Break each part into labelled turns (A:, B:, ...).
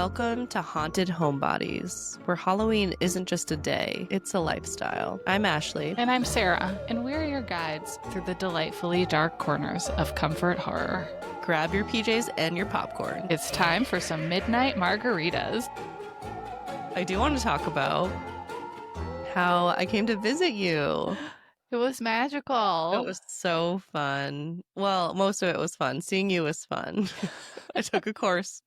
A: Welcome to Haunted Homebodies, where Halloween isn't just a day, it's a lifestyle. I'm Ashley.
B: And I'm Sarah, and we're your guides through the delightfully dark corners of comfort horror.
A: Grab your PJs and your popcorn.
B: It's time for some midnight margaritas.
A: I do want to talk about how I came to visit you.
B: It was magical.
A: It was so fun. Well, most of it was fun. Seeing you was fun. I took a course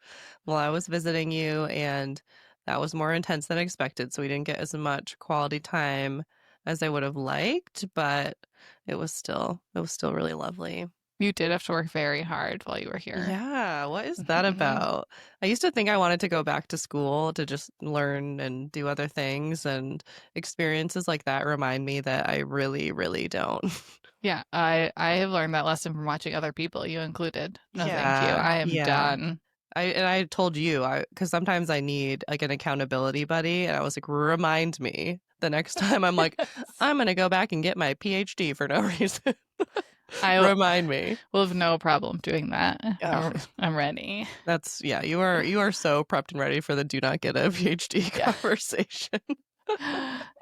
A: while I was visiting you, and that was more intense than expected, so we didn't get as much quality time as I would have liked, but it was still really lovely.
B: You did have to work very hard while you were here.
A: Yeah, what is that about? I used to think I wanted to go back to school to just learn and do other things, and experiences like that remind me that I really, really don't.
B: Yeah, I have learned that lesson from watching other people, you included. No, thank you.
A: Yeah,
B: I am
A: yeah.
B: done.
A: I told you, because sometimes I need like an accountability buddy, and I was like, remind me the next time I'm like, I'm gonna go back and get my PhD for no reason. Remind me.
B: We'll have no problem doing that.
A: Yeah.
B: I'm ready.
A: That's you are so prepped and ready for the do not get a PhD conversation.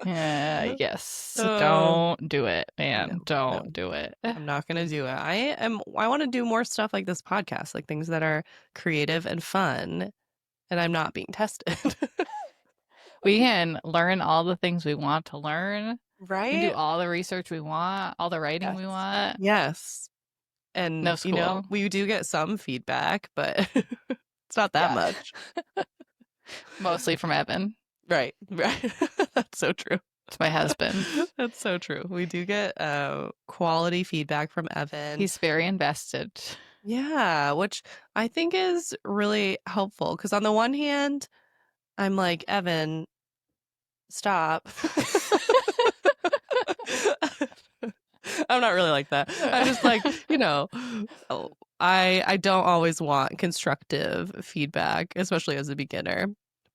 B: Yeah, yes. Don't do it, man. Don't do it.
A: I'm not gonna do it. I want to do more stuff like this podcast, like things that are creative and fun, and I'm not being tested.
B: We can learn all the things we want to learn.
A: Right?
B: We do all the research we want, all the writing we want.
A: Yes. And
B: no school.
A: We do get some feedback, but it's not that much.
B: Mostly from Evan.
A: Right. That's so true.
B: It's my husband.
A: That's so true. We do get quality feedback from Evan.
B: He's very invested.
A: Yeah, which I think is really helpful, because on the one hand, I'm like, Evan, stop. I'm not really like that. I'm just like, I don't always want constructive feedback, especially as a beginner.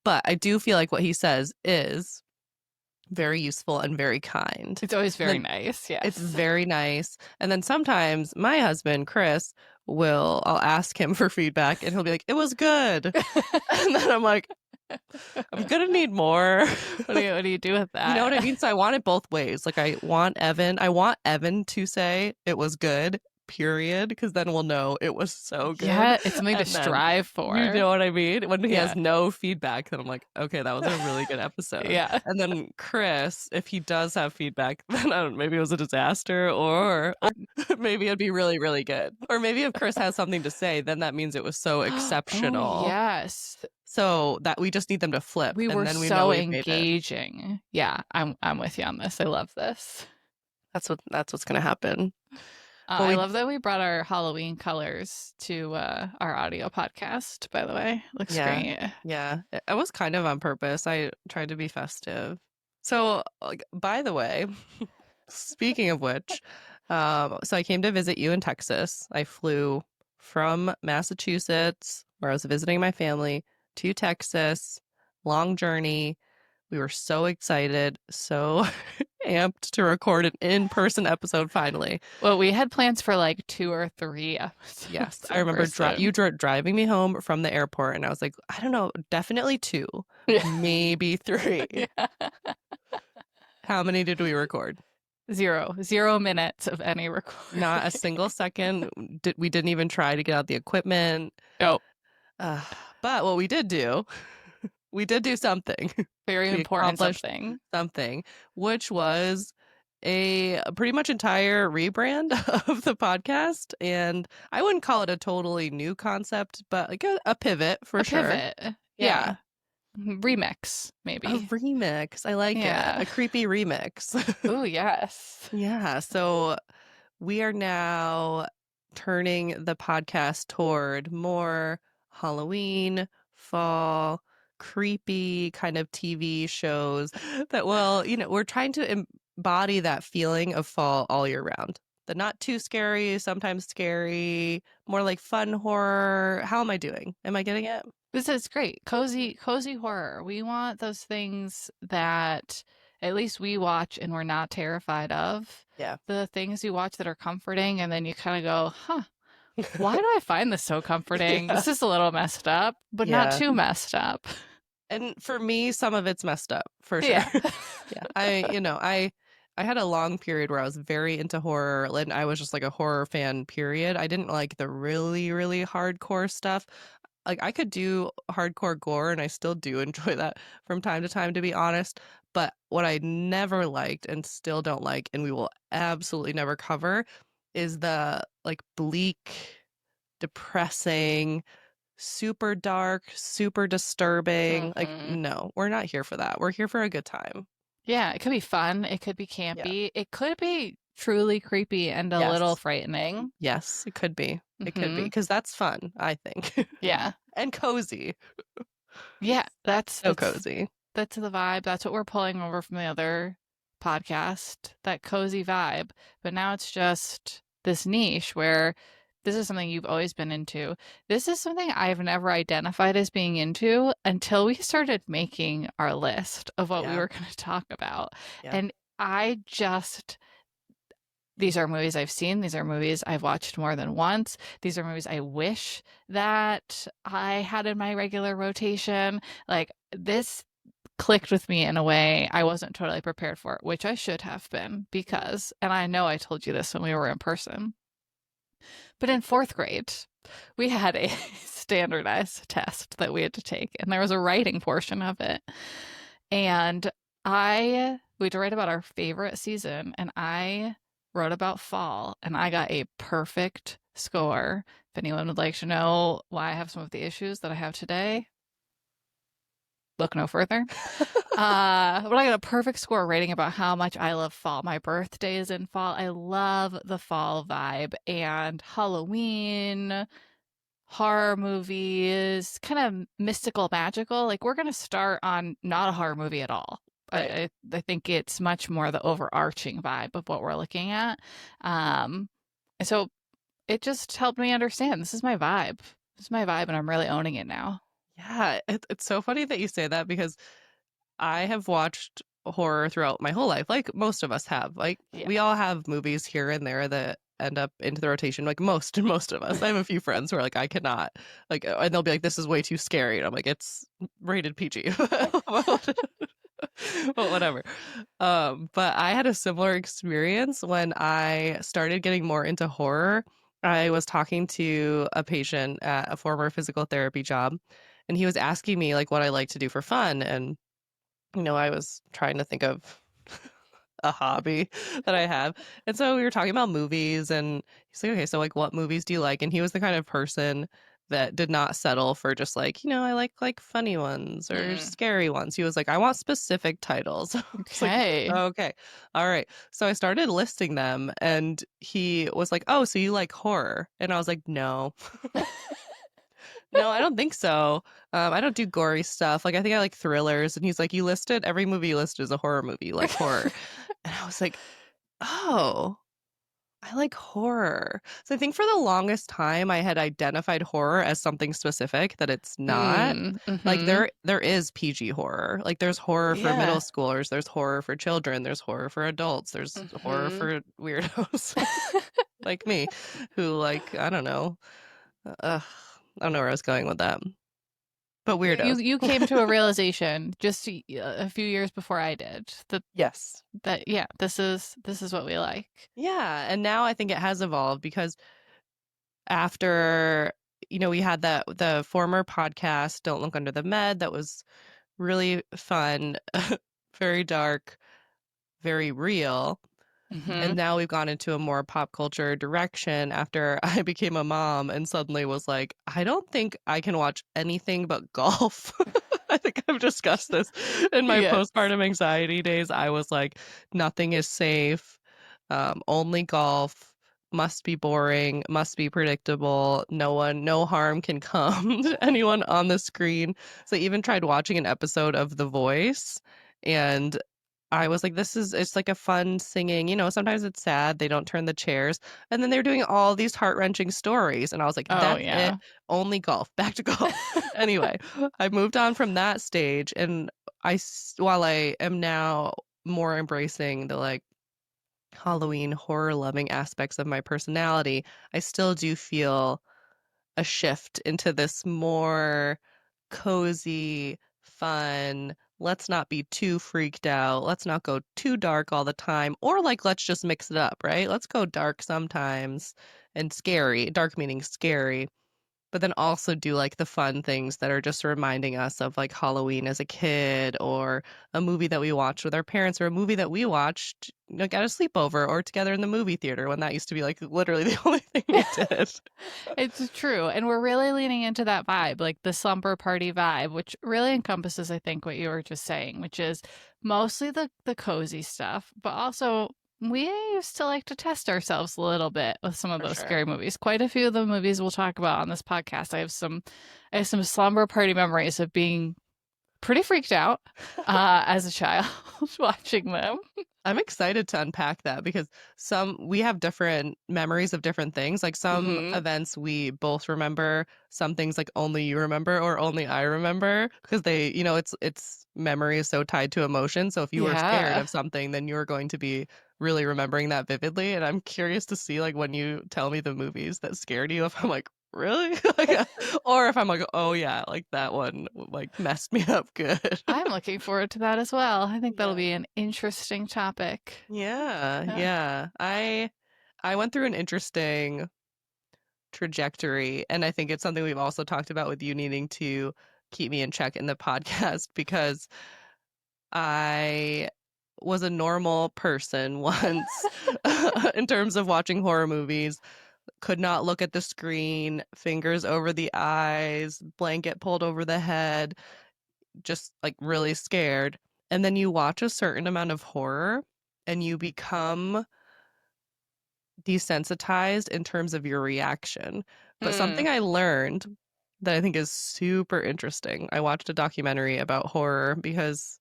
A: But I do feel like what he says is very useful and very kind.
B: It's always very nice. Yes.
A: It's very nice. And then sometimes my husband, Chris, I'll ask him for feedback, and he'll be like, it was good. And then I'm like, I'm gonna need more.
B: What do you do with that?
A: You know what I mean? So I want it both ways. Like I want Evan to say it was good, period, because then we'll know it was so good.
B: Yeah, it's something to strive for.
A: You know what I mean? When he has no feedback, then I'm like, okay, that was a really good episode.
B: Yeah.
A: And then Chris, if he does have feedback, then maybe it was a disaster, or maybe it'd be really, really good. Or maybe if Chris has something to say, then that means it was so exceptional.
B: Oh, yes.
A: So that we just need them to flip.
B: We were so engaging. Yeah, I'm with you on this. I love this.
A: That's what's gonna happen.
B: I love that we brought our Halloween colors to our audio podcast, by the way. Looks great.
A: Yeah, it was kind of on purpose. I tried to be festive. So, by the way, speaking of which, so I came to visit you in Texas. I flew from Massachusetts, where I was visiting my family, to Texas. Long journey. We were so excited, so amped to record an in-person episode finally.
B: Well, we had plans for like 2 or 3 episodes.
A: Yes, I remember you driving me home from the airport, and I was like, I don't know, definitely 2, maybe 3.
B: Yeah.
A: How many did we record?
B: 0 minutes of any recording.
A: Not a single second. We didn't even try to get out the equipment.
B: Oh.
A: But what we did do, we did do something.
B: Very important
A: something, which was a pretty much entire rebrand of the podcast. And I wouldn't call it a totally new concept, but like a pivot for sure.
B: Pivot. Yeah. Remix, maybe.
A: A remix. I like it. A creepy remix.
B: Oh, yes.
A: Yeah. So we are now turning the podcast toward more Halloween, fall, creepy kind of TV shows that we're trying to embody that feeling of fall all year round. The not too scary, sometimes scary, more like fun horror. How am I doing? Am I getting it?
B: This is great. Cozy horror. We want those things that at least we watch and we're not terrified of.
A: Yeah.
B: The things you watch that are comforting, and then you kind of go, huh, why do I find this so comforting?
A: Yeah.
B: This is a little messed up, but not
A: Yeah.
B: too messed up.
A: And for me, some of it's messed up for sure.
B: Yeah.
A: Yeah. I had a long period where I was very into horror and I was just like a horror fan, period. I didn't like the really, really hardcore stuff. Like I could do hardcore gore and I still do enjoy that from time to time, to be honest. But what I never liked and still don't like, and we will absolutely never cover, is the like bleak, depressing, super dark, super disturbing. Like,
B: Hmm.
A: no, we're not here for that. We're here for a good time.
B: Yeah, it could be fun. It could be
A: Yeah.
B: campy. It could be truly creepy and a little
A: Yes.
B: frightening.
A: Yes, it could be. It could be
B: Hmm.
A: because that's fun, I think.
B: Yeah.
A: And cozy.
B: Yeah,
A: So cozy.
B: that's the vibe. That's what we're pulling over from the other podcast, that cozy vibe. But now it's just this niche where this is something you've always been into. This is something I've never identified as being into until we started making our list of what we
A: Yeah.
B: were going to talk about.
A: Yeah.
B: And I just, these are movies I've seen. These are movies I've watched more than once. These are movies I wish that I had in my regular rotation. Like, this clicked with me in a way I wasn't totally prepared for, which I should have been because, and I know I told you this when we were in person, but in fourth grade, we had a standardized test that we had to take, and there was a writing portion of it. And we had to write about our favorite season, and I wrote about fall, and I got a perfect score. If anyone would like to know why I have some of the issues that I have today, look no further. But I got a perfect score rating about how much I love fall. My birthday is in fall. I love the fall vibe, and Halloween, horror movies, kind of mystical, magical. Like, we're going to start on not a horror movie at all.
A: Right.
B: I think it's much more the overarching vibe of what we're looking at. And so it just helped me understand this is my vibe. This is my vibe, and I'm really owning it now.
A: Yeah. It's so funny that you say that because I have watched horror throughout my whole life, like most of us have. Like
B: Yeah.
A: we all have movies here and there that end up into the rotation. Like most of us. I have a few friends who are like, I cannot. Like, and they'll be like, this is way too scary. And I'm like, it's rated PG. Well, whatever. But I had a similar experience when I started getting more into horror. I was talking to a patient at a former physical therapy job, and he was asking me like what I like to do for fun. And I was trying to think of a hobby that I have. And so we were talking about movies and he's like, okay, so like what movies do you like? And he was the kind of person that did not settle for just like, I like funny ones or
B: Mm.
A: scary ones. He was like, I want specific titles. It's like,
B: Okay.
A: okay. All right. So I started listing them and he was like, oh, so you like horror? And I was like, no. No, I don't think so. I don't do gory stuff. Like, I think I like thrillers. And he's like, you listed every movie you listed is a horror movie, you like horror. And I was like, oh, I like horror. So I think for the longest time, I had identified horror as something specific that it's not.
B: Mm,
A: Like
B: mm-hmm.
A: there is PG horror. Like there's horror for middle
B: Yeah.
A: schoolers, there's horror for children, there's horror for adults, there's horror
B: Mm-hmm.
A: for weirdos like me, who like I don't know. I don't know where I was going with that. But
B: You
A: weirdos.
B: you came to a realization just a few years before I did
A: Yes.
B: that yeah, this is what we like.
A: Yeah. And now I think it has evolved because after, we had the former podcast, Don't Look Under the Med, that was really fun, very dark, very real.
B: Mm-hmm.
A: And now we've gone into a more pop culture direction after I became a mom and suddenly was like, I don't think I can watch anything but golf. I think I've discussed this in my
B: Yeah.
A: postpartum anxiety days. I was like, nothing is safe. Only golf. Must be boring, must be predictable. No harm can come to anyone on the screen. So I even tried watching an episode of The Voice and I was like, it's like a fun singing, sometimes it's sad, they don't turn the chairs. And then they're doing all these heart-wrenching stories. And I was like,
B: Oh
A: that's it.
B: yeah.
A: Only golf, back to golf. Anyway, I moved on from that stage. And while I am now more embracing the like Halloween horror loving aspects of my personality, I still do feel a shift into this more cozy, fun, let's not be too freaked out, let's not go too dark all the time, or like let's just mix it up, right? Let's go dark sometimes and scary, dark meaning scary, but then also do like the fun things that are just reminding us of like Halloween as a kid or a movie that we watched with our parents or a movie that we watched, at a sleepover or together in the movie theater when that used to be like literally the only thing we did.
B: It's true. And we're really leaning into that vibe, like the slumber party vibe, which really encompasses, I think, what you were just saying, which is mostly the cozy stuff, but also we used to like to test ourselves a little bit with some of
A: For
B: those
A: sure.
B: scary movies. Quite a few of the movies we'll talk about on this podcast. I have some slumber party memories of being pretty freaked out as a child watching them.
A: I'm excited to unpack that because we have different memories of different things. Like some
B: Hmm.
A: events we both remember, some things like only you remember or only I remember because they, it's memory is so tied to emotion. So if you were scared
B: Yeah.
A: of something, then you're going to be really remembering that vividly. And I'm curious to see like when you tell me the movies that scared you, if I'm like, really? Or if I'm like, oh yeah, like that one like messed me up good.
B: I'm looking forward to that as well. I think that'll
A: Yeah.
B: be an interesting topic.
A: Yeah,
B: Uh,
A: yeah. I went through an interesting trajectory, and I think it's something we've also talked about with you needing to keep me in check in the podcast because I was a normal person once in terms of watching horror movies, could not look at the screen, fingers over the eyes, blanket pulled over the head, just like really scared. And then you watch a certain amount of horror and you become desensitized in terms of your reaction. But
B: mm,
A: something I learned that I think is super interesting. I watched a documentary about horror because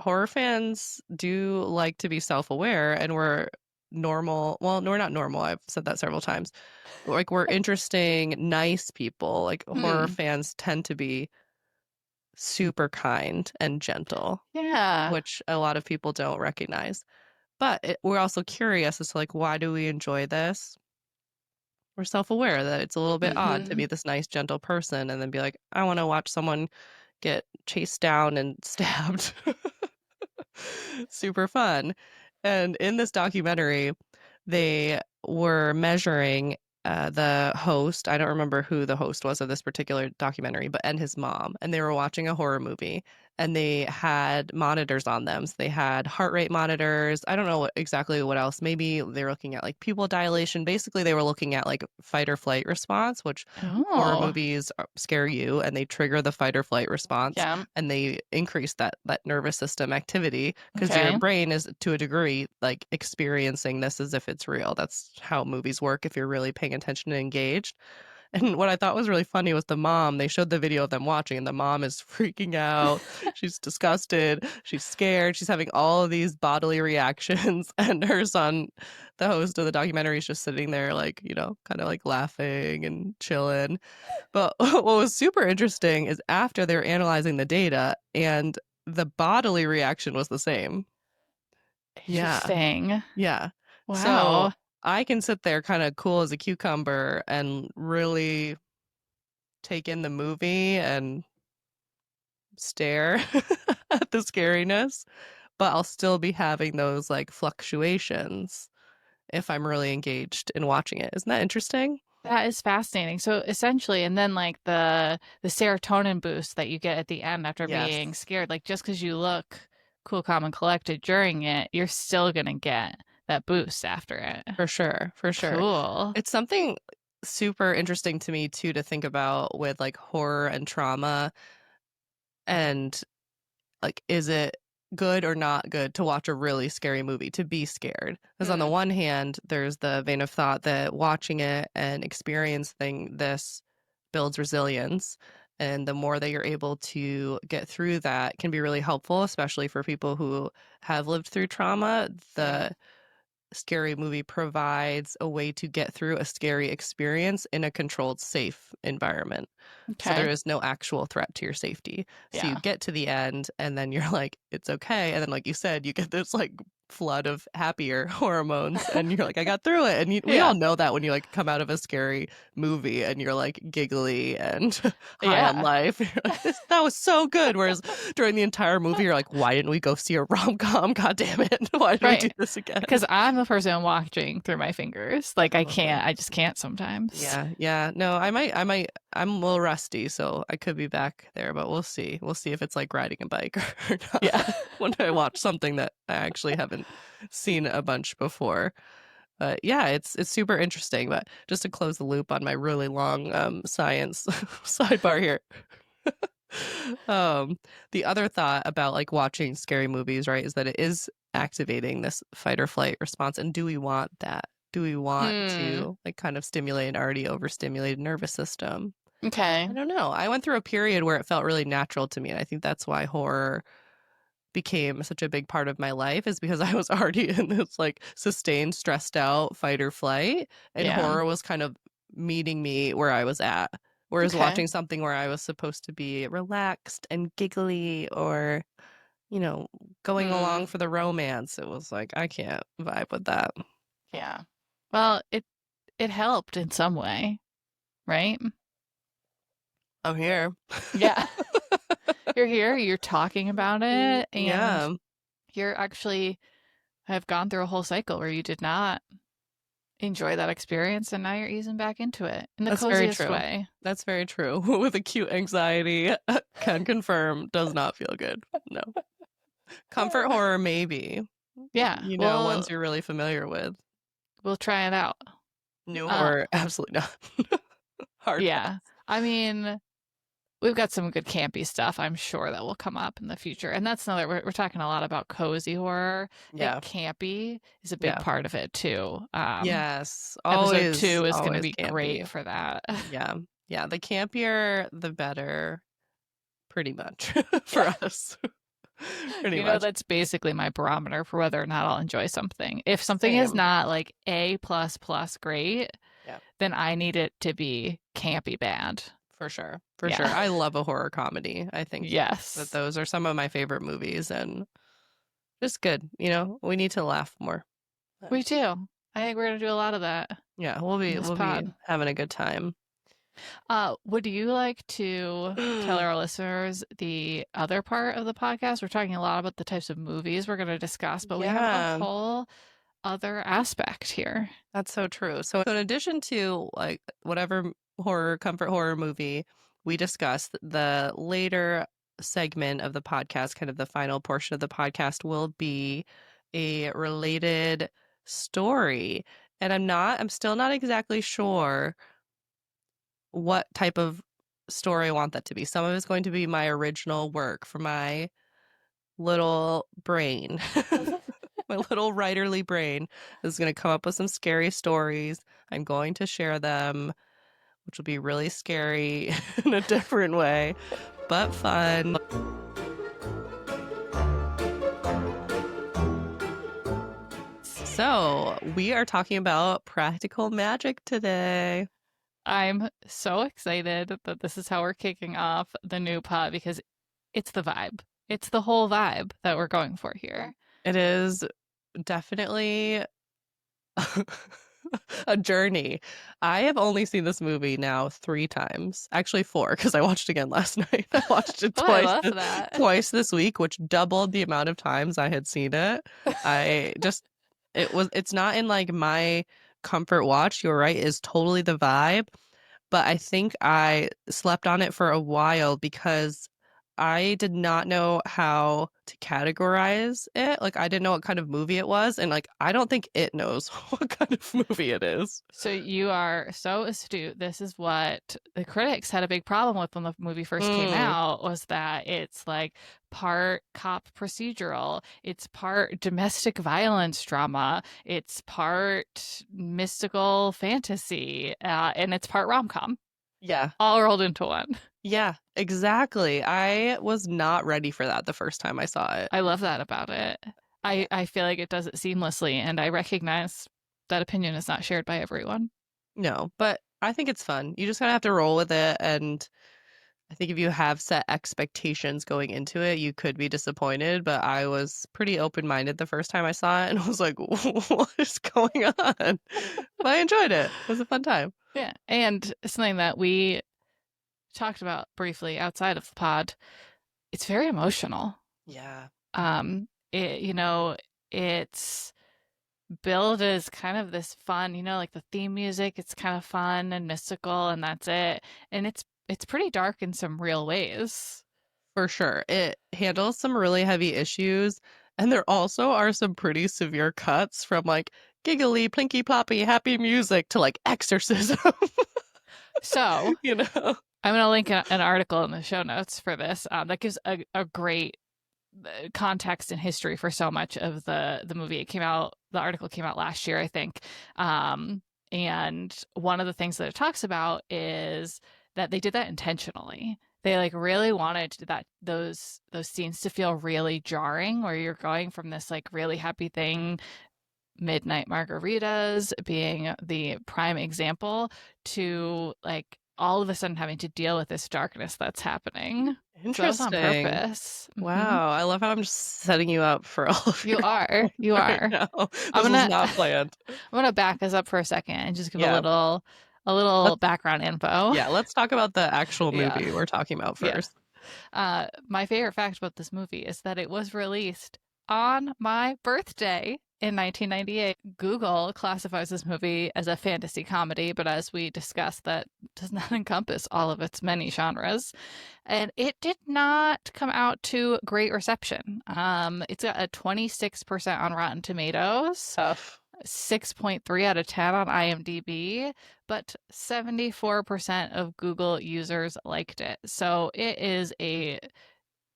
A: horror fans do like to be self-aware and we're normal. Well, no, we're not normal. I've said that several times. Like we're interesting, nice people. Like horror
B: mm,
A: fans tend to be super kind and gentle,
B: yeah.
A: which a lot of people don't recognize. But we're also curious as to like why do we enjoy this? We're self-aware that it's a little bit odd to
B: Hmm.
A: be this nice, gentle person and then be like, I want to watch someone get chased down and stabbed. Super fun. And in this documentary, they were measuring the host. I don't remember who the host was of this particular documentary, but and his mom. And they were watching a horror movie and they had monitors on them. So they had heart rate monitors. I don't know exactly what else. Maybe they were looking at like pupil dilation. Basically, they were looking at like fight or flight response, which horror
B: Oh,
A: movies scare you and they trigger the fight or flight response
B: yeah.
A: and they increase that nervous system activity because your
B: Okay.
A: brain is to a degree like experiencing this as if it's real. That's how movies work if you're really paying attention and engaged. And what I thought was really funny was the mom. They showed the video of them watching, and the mom is freaking out. She's disgusted. She's scared. She's having all of these bodily reactions. And her son, the host of the documentary, is just sitting there, like, kind of like laughing and chilling. But what was super interesting is after they were analyzing the data, and the bodily reaction was the same. Yeah.
B: Interesting.
A: Yeah. So
B: Wow.
A: I can sit there kind of cool as a cucumber and really take in the movie and stare at the scariness, but I'll still be having those like fluctuations if I'm really engaged in watching it. Isn't that interesting?
B: That is fascinating. So essentially, and then like the serotonin boost that you get at the end after
A: Yes,
B: being scared, like just because you look cool, calm, and collected during it, you're still gonna get that boost after it.
A: for sure. For sure.
B: Cool.
A: It's something super interesting to me too to think about with like horror and trauma and like is it good or not good to watch a really scary movie to be scared because on the
B: Hmm.
A: one hand there's the vein of thought that watching it and experiencing this builds resilience and the more that you're able to get through that can be really helpful especially for people who have lived through trauma.
B: Hmm.
A: The scary movie provides a way to get through a scary experience in a controlled, safe environment. So there
B: Okay.
A: is no actual threat to your safety. So you
B: Yeah.
A: get to the end and then you're like, it's okay. And then, like you said, you get this like flood of happier hormones, and you're like, I got through it. And we
B: Yeah.
A: all know that when you like come out of a scary movie and you're like giggly and high on
B: Yeah.
A: life. You're like, that was so good. Whereas during the entire movie, you're like, why didn't we go see a rom-com? God damn it. Why did we do
B: Right.
A: this again?
B: Because I'm the person watching through my fingers. Like I can't. I just can't sometimes.
A: Yeah. No, I'm a little rusty, so I could be back there, but we'll see. We'll see if it's like riding a bike or
B: Yeah.
A: not when I watch something that I actually haven't seen a bunch before. But yeah, it's super interesting. But just to close the loop on my really long science sidebar here. The other thought about like watching scary movies, right, is that it is activating this fight or flight response. And do we want that? Do we want to like kind of stimulate an already overstimulated nervous system?
B: Okay.
A: I don't know. I went through a period where it felt really natural to me. And I think that's why horror became such a big part of my life, is because I was already in this like sustained, stressed out fight or flight. And
B: Yeah.
A: horror was kind of meeting me where I was at. Whereas
B: Okay.
A: watching something where I was supposed to be relaxed and giggly or, you know, going along for the romance, it was like, I can't vibe with that.
B: Yeah. Well, it helped in some way, right?
A: I'm here.
B: Yeah. You're here, you're talking about it, and
A: Yeah,
B: you're actually have gone through a whole cycle where you did not enjoy that experience, and now you're easing back into it in the
A: that's very
B: coziest
A: true.
B: way.
A: That's very true. With acute anxiety, can confirm, does not feel good. No. Comfort horror, maybe.
B: Yeah.
A: You know,
B: Well,
A: ones you're really familiar with.
B: we'll try it out.
A: New horror, absolutely not. Hard
B: Yeah.
A: pass.
B: I mean, we've got some good campy stuff, I'm sure, that will come up in the future. And that's another, we're talking a lot about cozy horror.
A: Yeah.
B: And campy is a big
A: Yeah.
B: part of it, too.
A: Yes.
B: Episode
A: Always,
B: 2 is going to
A: always
B: be
A: campy.
B: great for that.
A: Yeah. Yeah. The campier, the better, pretty much, for
B: Yeah.
A: us. Pretty
B: You know,
A: much.
B: that's basically my barometer for whether or not I'll enjoy something. If something is
A: Same.
B: not like A++ great,
A: Yeah.
B: then I need it to be campy bad.
A: For sure. For
B: Yeah.
A: sure. I love a horror comedy. I think that
B: Yes.
A: those are some of my favorite movies, and just good. You know, we need to laugh more.
B: We do. I think we're going to do a lot of that.
A: Yeah, we'll be having a good time.
B: Would you like to tell our listeners the other part of the podcast? We're talking a lot about the types of movies we're going to discuss, but we have
A: Yeah.
B: a whole other aspect here.
A: That's so true. So in addition to like whatever comfort horror movie we discussed, the later segment of the podcast, kind of the final portion of the podcast, will be a related story. And I'm still not exactly sure what type of story I want that to be. Some of it's going to be my original work for my little brain. My little writerly brain is going to come up with some scary stories. I'm going to share them, which will be really scary in a different way, but fun. So, we are talking about practical magic today.
B: I'm so excited that this is how we're kicking off the new pod because it's the vibe. It's the whole vibe that we're going for here.
A: It is definitely a journey. I have only seen this movie now 3 times. Actually 4, because I watched it again last night. I watched it
B: Oh, I love that.
A: twice this week, which doubled the amount of times I had seen it. It's not in like my comfort watch. You're right, is totally the vibe. But I think I slept on it for a while because I did not know how to categorize it. Like, I didn't know what kind of movie it was. And, like, I don't think it knows what kind of movie it is.
B: So you are so astute. This is what the critics had a big problem with when the movie first came out, was that it's like part cop procedural, it's part domestic violence drama, it's part mystical fantasy, and it's part rom-com.
A: Yeah.
B: All rolled into one.
A: Yeah, exactly. I was not ready for that the first time I saw it.
B: I love that about it. I feel like it does it seamlessly, and I recognize that opinion is not shared by everyone.
A: No, but I think it's fun. You just kind of have to roll with it, and I think if you have set expectations going into it, you could be disappointed, but I was pretty open-minded the first time I saw it and was like, what is going on? But I enjoyed it. It was a fun time.
B: Yeah. And something that we talked about briefly outside of the pod, it's very emotional.
A: Yeah.
B: It's billed as kind of this fun, like the theme music, it's kind of fun and mystical and that's it. And it's pretty dark in some real ways.
A: For sure. It handles some really heavy issues, and there also are some pretty severe cuts from like giggly, plinky ploppy, happy music to like exorcism.
B: So,
A: you know.
B: I'm going to link an article in the show notes for this that gives a great context and history for so much of the movie. The article came out last year, I think. And one of the things that it talks about is that they did that intentionally. They like really wanted those scenes to feel really jarring, where you're going from this like really happy thing, midnight margaritas being the prime example, to like all of a sudden having to deal with this darkness that's happening. So that was on
A: Interesting.
B: purpose.
A: Wow. I love how I'm just setting you up for all of
B: You
A: your
B: are. You
A: right
B: are.
A: now.
B: I'm
A: This was
B: gonna
A: not planned.
B: I'm gonna back us up for a second and just give
A: Yeah.
B: a little
A: Let's
B: background info.
A: yeah, let's talk about the actual
B: Yeah.
A: movie we're talking about
B: Yeah.
A: first.
B: My favorite fact about this movie is that it was released on my birthday in 1998. Google classifies this movie as a fantasy comedy, but as we discussed, that does not encompass all of its many genres. And it did not come out to great reception. It's got a 26% on Rotten Tomatoes.
A: Tough.
B: 6.3 out of 10 on IMDb, but 74% of Google users liked it. So it is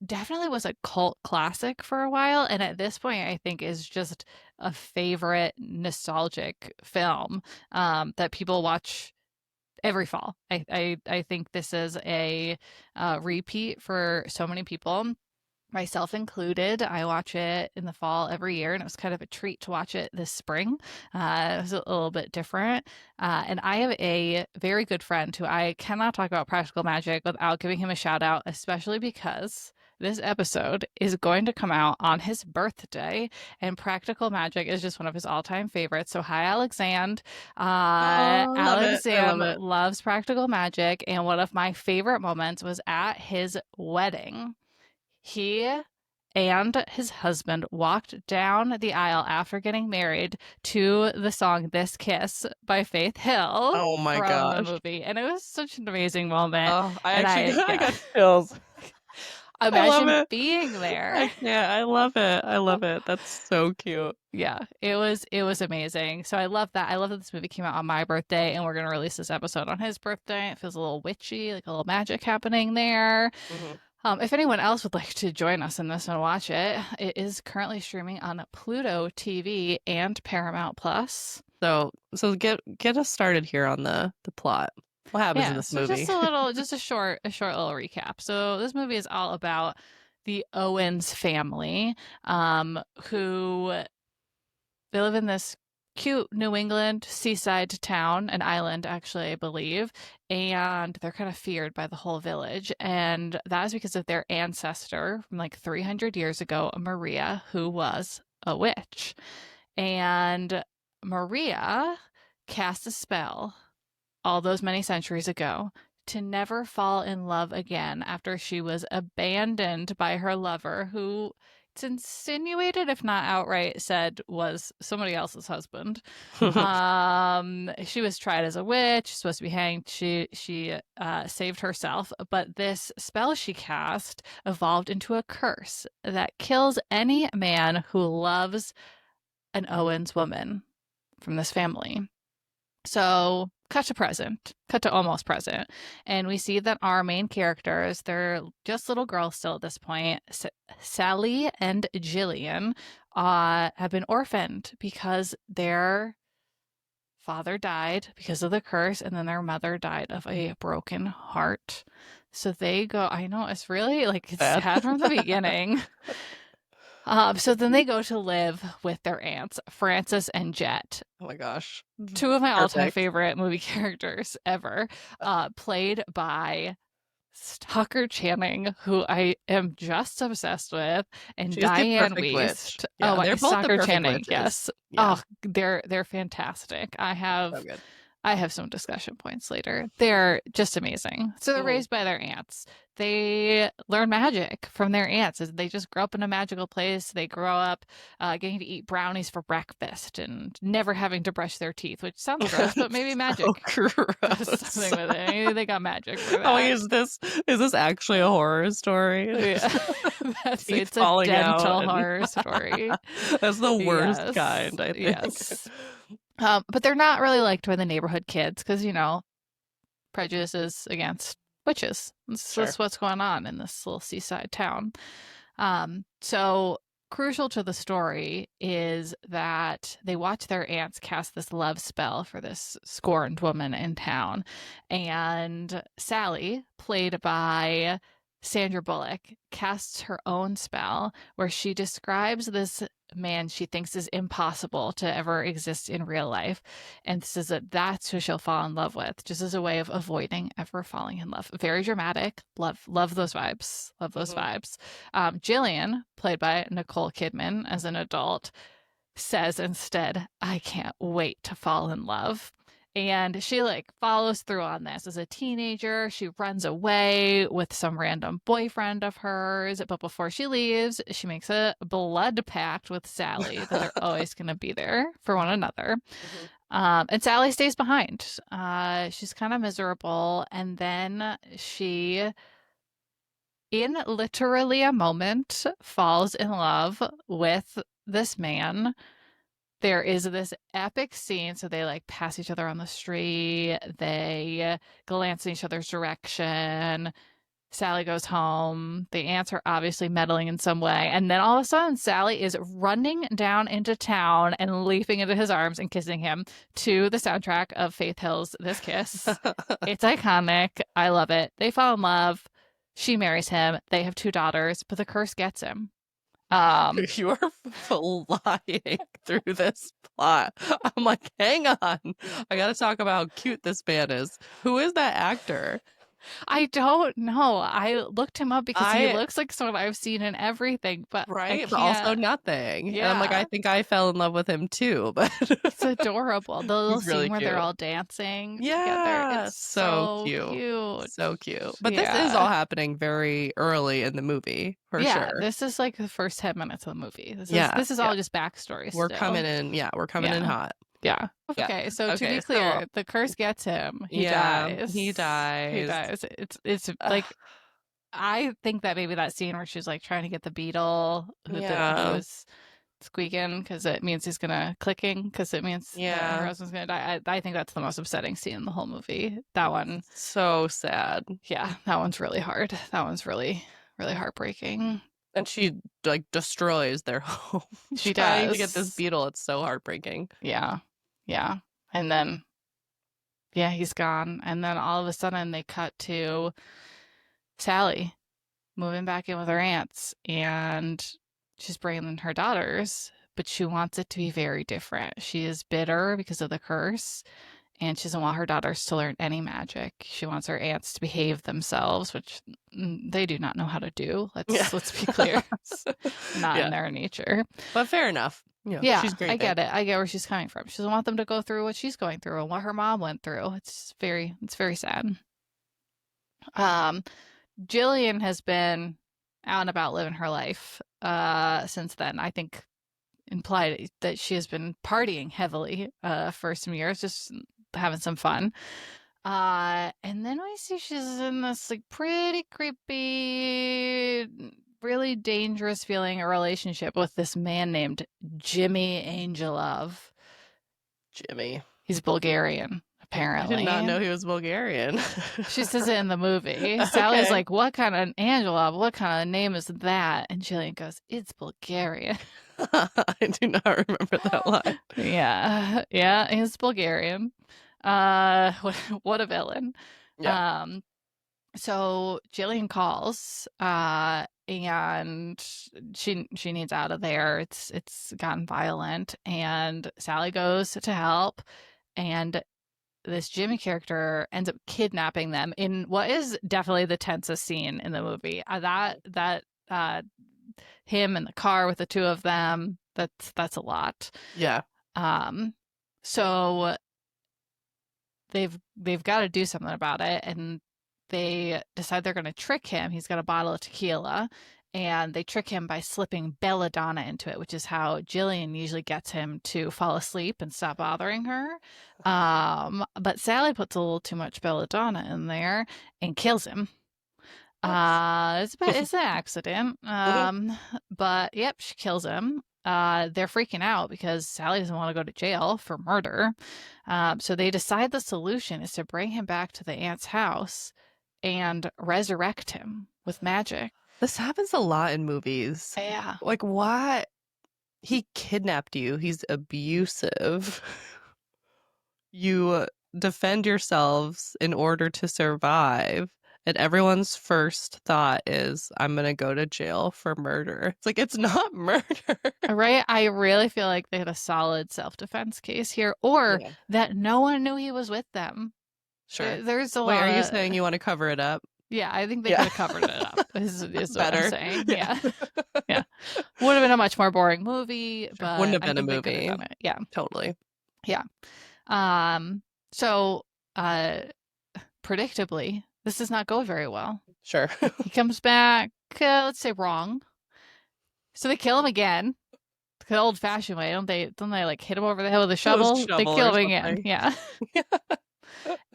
B: definitely was a cult classic for a while, and at this point I think is just a favorite nostalgic film that people watch every fall. I think this is a repeat for so many people, myself included. I watch it in the fall every year, and it was kind of a treat to watch it this spring. It was a little bit different. And I have a very good friend who I cannot talk about practical magic without giving him a shout out, especially because this episode is going to come out on his birthday, and practical magic is just one of his all-time favorites. So hi, Alexand.
A: Love it. I love
B: Alexand
A: it.
B: loves practical magic, and one of my favorite moments was at his wedding. He and his husband walked down the aisle after getting married to the song This Kiss by Faith Hill
A: Oh my
B: from the
A: gosh.
B: movie. And it was such an amazing moment.
A: Oh,
B: And
A: I got chills.
B: imagine being there.
A: I love it. I love it. That's so cute.
B: Yeah, it was amazing. So I love that. I love that this movie came out on my birthday, and we're gonna release this episode on his birthday. It feels a little witchy, like a little magic happening there. If anyone else would like to join us in this and watch it, it is currently streaming on Pluto TV and Paramount Plus.
A: So get us started here on the plot. What happens in this movie?
B: Just a short little recap. So this movie is all about the Owens family, who they live in this cute New England seaside town, an island actually, I believe, and they're kind of feared by the whole village. And that is because of their ancestor from like 300 years ago, Maria, who was a witch. And Maria cast a spell all those many centuries ago to never fall in love again after she was abandoned by her lover, who it's insinuated, if not outright said, was somebody else's husband. She was tried as a witch, supposed to be hanged. She saved herself, but this spell she cast evolved into a curse that kills any man who loves an Owens woman from this family. So cut to almost present, and we see that our main characters, they're just little girls still at this point. Sally and Jillian have been orphaned because their father died because of the curse, and then their mother died of a broken heart. So they go, I know, it's really like it's sad from the beginning. So then they go to live with their aunts, Frances and Jet.
A: Oh my gosh.
B: Two of my all-time favorite movie characters ever, played by Tucker Channing, who I am just obsessed with, and
A: She's the
B: Diane
A: perfect witch.
B: Wiest.
A: Yeah,
B: Oh my,
A: they're both the
B: Tucker
A: perfect
B: Channing,
A: witches.
B: yes.
A: Yeah,
B: Oh, they're fantastic.
A: so good.
B: I have some discussion points later. They're just amazing. So they're
A: Mhm.
B: raised by their aunts. They learn magic from their aunts. They just grow up in a magical place. They grow up getting to eat brownies for breakfast and never having to brush their teeth, which sounds gross, but maybe
A: So
B: magic does
A: gross.
B: something with it. Maybe they got magic for
A: Oh,
B: that.
A: is this actually a horror story?
B: Yeah,
A: Teeth
B: it's a
A: falling out
B: dental
A: and
B: horror story.
A: that's the worst
B: Yes,
A: kind, I think.
B: yes. But they're not really liked by the neighborhood kids because, prejudices against witches.
A: Sure.
B: That's what's going on in this little seaside town. So crucial to the story is that they watch their aunts cast this love spell for this scorned woman in town. And Sally, played by Sandra Bullock, casts her own spell where she describes this man she thinks is impossible to ever exist in real life and says that that's who she'll fall in love with, just as a way of avoiding ever falling in love. Very dramatic. Love those vibes. Love those
A: Mhm.
B: vibes. Jillian, played by Nicole Kidman as an adult, says instead, I can't wait to fall in love. And she follows through on this. As a teenager, she runs away with some random boyfriend of hers. But before she leaves, she makes a blood pact with Sally that they're always going to be there for one another.
A: Mhm.
B: And Sally stays behind. She's kind of miserable. And then she, in literally a moment, falls in love with this man. There is this epic scene. So they pass each other on the street, they glance in each other's direction. Sally goes home. The aunts are obviously meddling in some way. And then all of a sudden, Sally is running down into town and leaping into his arms and kissing him to the soundtrack of Faith Hill's This Kiss. It's iconic. I love it. They fall in love. She marries him. They have 2 daughters, but the curse gets him.
A: You are flying through this plot. I'm like, hang on. I gotta talk about how cute this man is. Who is that actor?
B: I don't know. I looked him up because he
A: I
B: looks like someone I've seen in everything, but I
A: Right, but also
B: can't.
A: nothing. And I'm like, I
B: Yeah.
A: think I fell in love with him too, but
B: It's adorable. The little
A: he's really
B: scene where they're
A: cute.
B: all dancing together.
A: Yeah,
B: It's
A: so
B: so
A: cute.
B: cute.
A: So cute. But this is
B: Yeah.
A: all happening very early in the movie, for
B: Yeah,
A: sure.
B: this is like the first 10 minutes of the movie.
A: Yeah,
B: This is
A: yeah.
B: all just backstory
A: We're
B: still.
A: coming in, yeah, we're coming in
B: Yeah.
A: hot.
B: Yeah.
A: Yeah.
B: Okay, so to
A: Okay,
B: be clear, the curse gets him. He
A: yeah,
B: dies.
A: he
B: He
A: dies.
B: dies. It's
A: Ugh,
B: like I think that maybe that scene where she's trying to get the beetle who
A: yeah,
B: was squeaking because it means he's gonna clicking because it means that her
A: yeah.
B: husband's gonna die. I think that's the most upsetting scene in the whole movie. That one,
A: So sad.
B: yeah, that one's really hard. That one's really, really heartbreaking.
A: And she destroys their home
B: She
A: trying to get this
B: does.
A: beetle. It's so heartbreaking.
B: Yeah. Yeah. And then yeah, he's gone. And then all of a sudden they cut to Sally moving back in with her aunts and she's bringing in her daughters, but she wants it to be very different. She is bitter because of the curse and she doesn't want her daughters to learn any magic. She wants her aunts to behave themselves, which they do not know how to do.
A: Yeah.
B: Let's be clear. It's not
A: Yeah.
B: in their nature.
A: But fair enough.
B: Yeah,
A: she's great.
B: I get it. I get where she's coming from. She doesn't want them to go through what she's going through and what her mom went through. It's very sad. Um, Jillian has been out and about living her life since then. I think implied that she has been partying heavily for some years, just having some fun. And then we see she's in this pretty creepy, really dangerous feeling a relationship with this man named Jimmy Angelov.
A: Jimmy.
B: He's Bulgarian,
A: I
B: apparently.
A: did not know he was Bulgarian.
B: She says it in the movie. Sally's like, what kind of Angelov? What kind of name is that? And Jillian goes, it's Bulgarian.
A: I do not remember that line.
B: Yeah. Yeah, he's Bulgarian. What a villain.
A: Yeah.
B: So Jillian calls, and she needs out of there. It's gotten violent, and Sally goes to help, and this Jimmy character ends up kidnapping them in what is definitely the tensest scene in the movie. Him in the car with the two of them, that's a lot.
A: Yeah.
B: So they've got to do something about it, and they decide they're going to trick him. He's got a bottle of tequila, and they trick him by slipping belladonna into it, which is how Jillian usually gets him to fall asleep and stop bothering her. But Sally puts a little too much belladonna in there and kills him. It's an accident. But yep, she kills him. They're freaking out because Sally doesn't want to go to jail for murder. So they decide the solution is to bring him back to the aunt's house and resurrect him with magic.
A: This happens a lot in movies.
B: Yeah.
A: Like, why? He kidnapped you. He's abusive. You defend yourselves in order to survive. And everyone's first thought is, I'm going to go to jail for murder. It's like, it's not murder.
B: Right? I really feel like they had a solid self-defense case here, or that no one knew he was with them.
A: Sure.
B: There's a
A: Wait,
B: lot
A: are you
B: of...
A: saying you want to cover it up?
B: Yeah, I think they could have covered it up, is what I'm saying. Yeah. Yeah. Would have been a much more boring movie, but
A: wouldn't have been
B: I
A: a
B: think they could
A: movie.
B: have done it. Yeah.
A: Totally.
B: Yeah. So, predictably, this does not go very well.
A: Sure.
B: He comes back, let's say wrong. So they kill him again. The old-fashioned way, don't they like hit him over the head with a shovel? They kill him again. Yeah.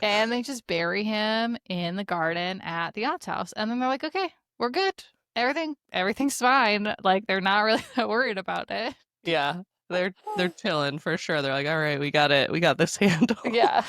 B: And they just bury him in the garden at the aunt's house. And then they're like, okay, we're good. Everything's fine. Like, they're not really worried about it.
A: Yeah. They're chilling for sure. They're like, all right, we got it. We got this handled.
B: Yeah.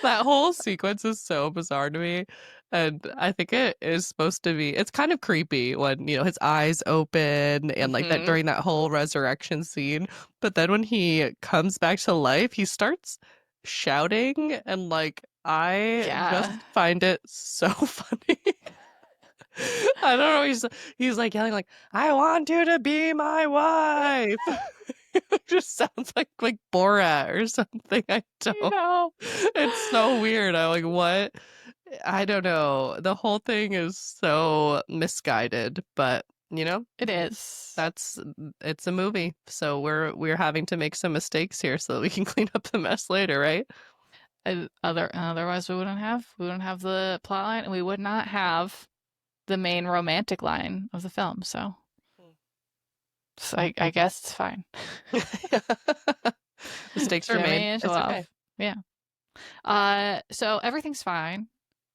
A: That whole sequence is so bizarre to me. And I think it is supposed to be, it's kind of creepy when, his eyes open and like that during that whole resurrection scene. But then when he comes back to life, he starts shouting, and like, I just find it so funny. I don't know. He's like yelling like, I want you to be my wife. It just sounds like Borat or something. I don't know. It's so weird. I'm like, what? I don't know. The whole thing is so misguided, but
B: it is.
A: It's a movie, so we're having to make some mistakes here so that we can clean up the mess later, right?
B: Otherwise we wouldn't have the plot line, and we would not have the main romantic line of the film. So I guess it's fine.
A: Mistakes are made. It's okay.
B: Yeah. So everything's fine.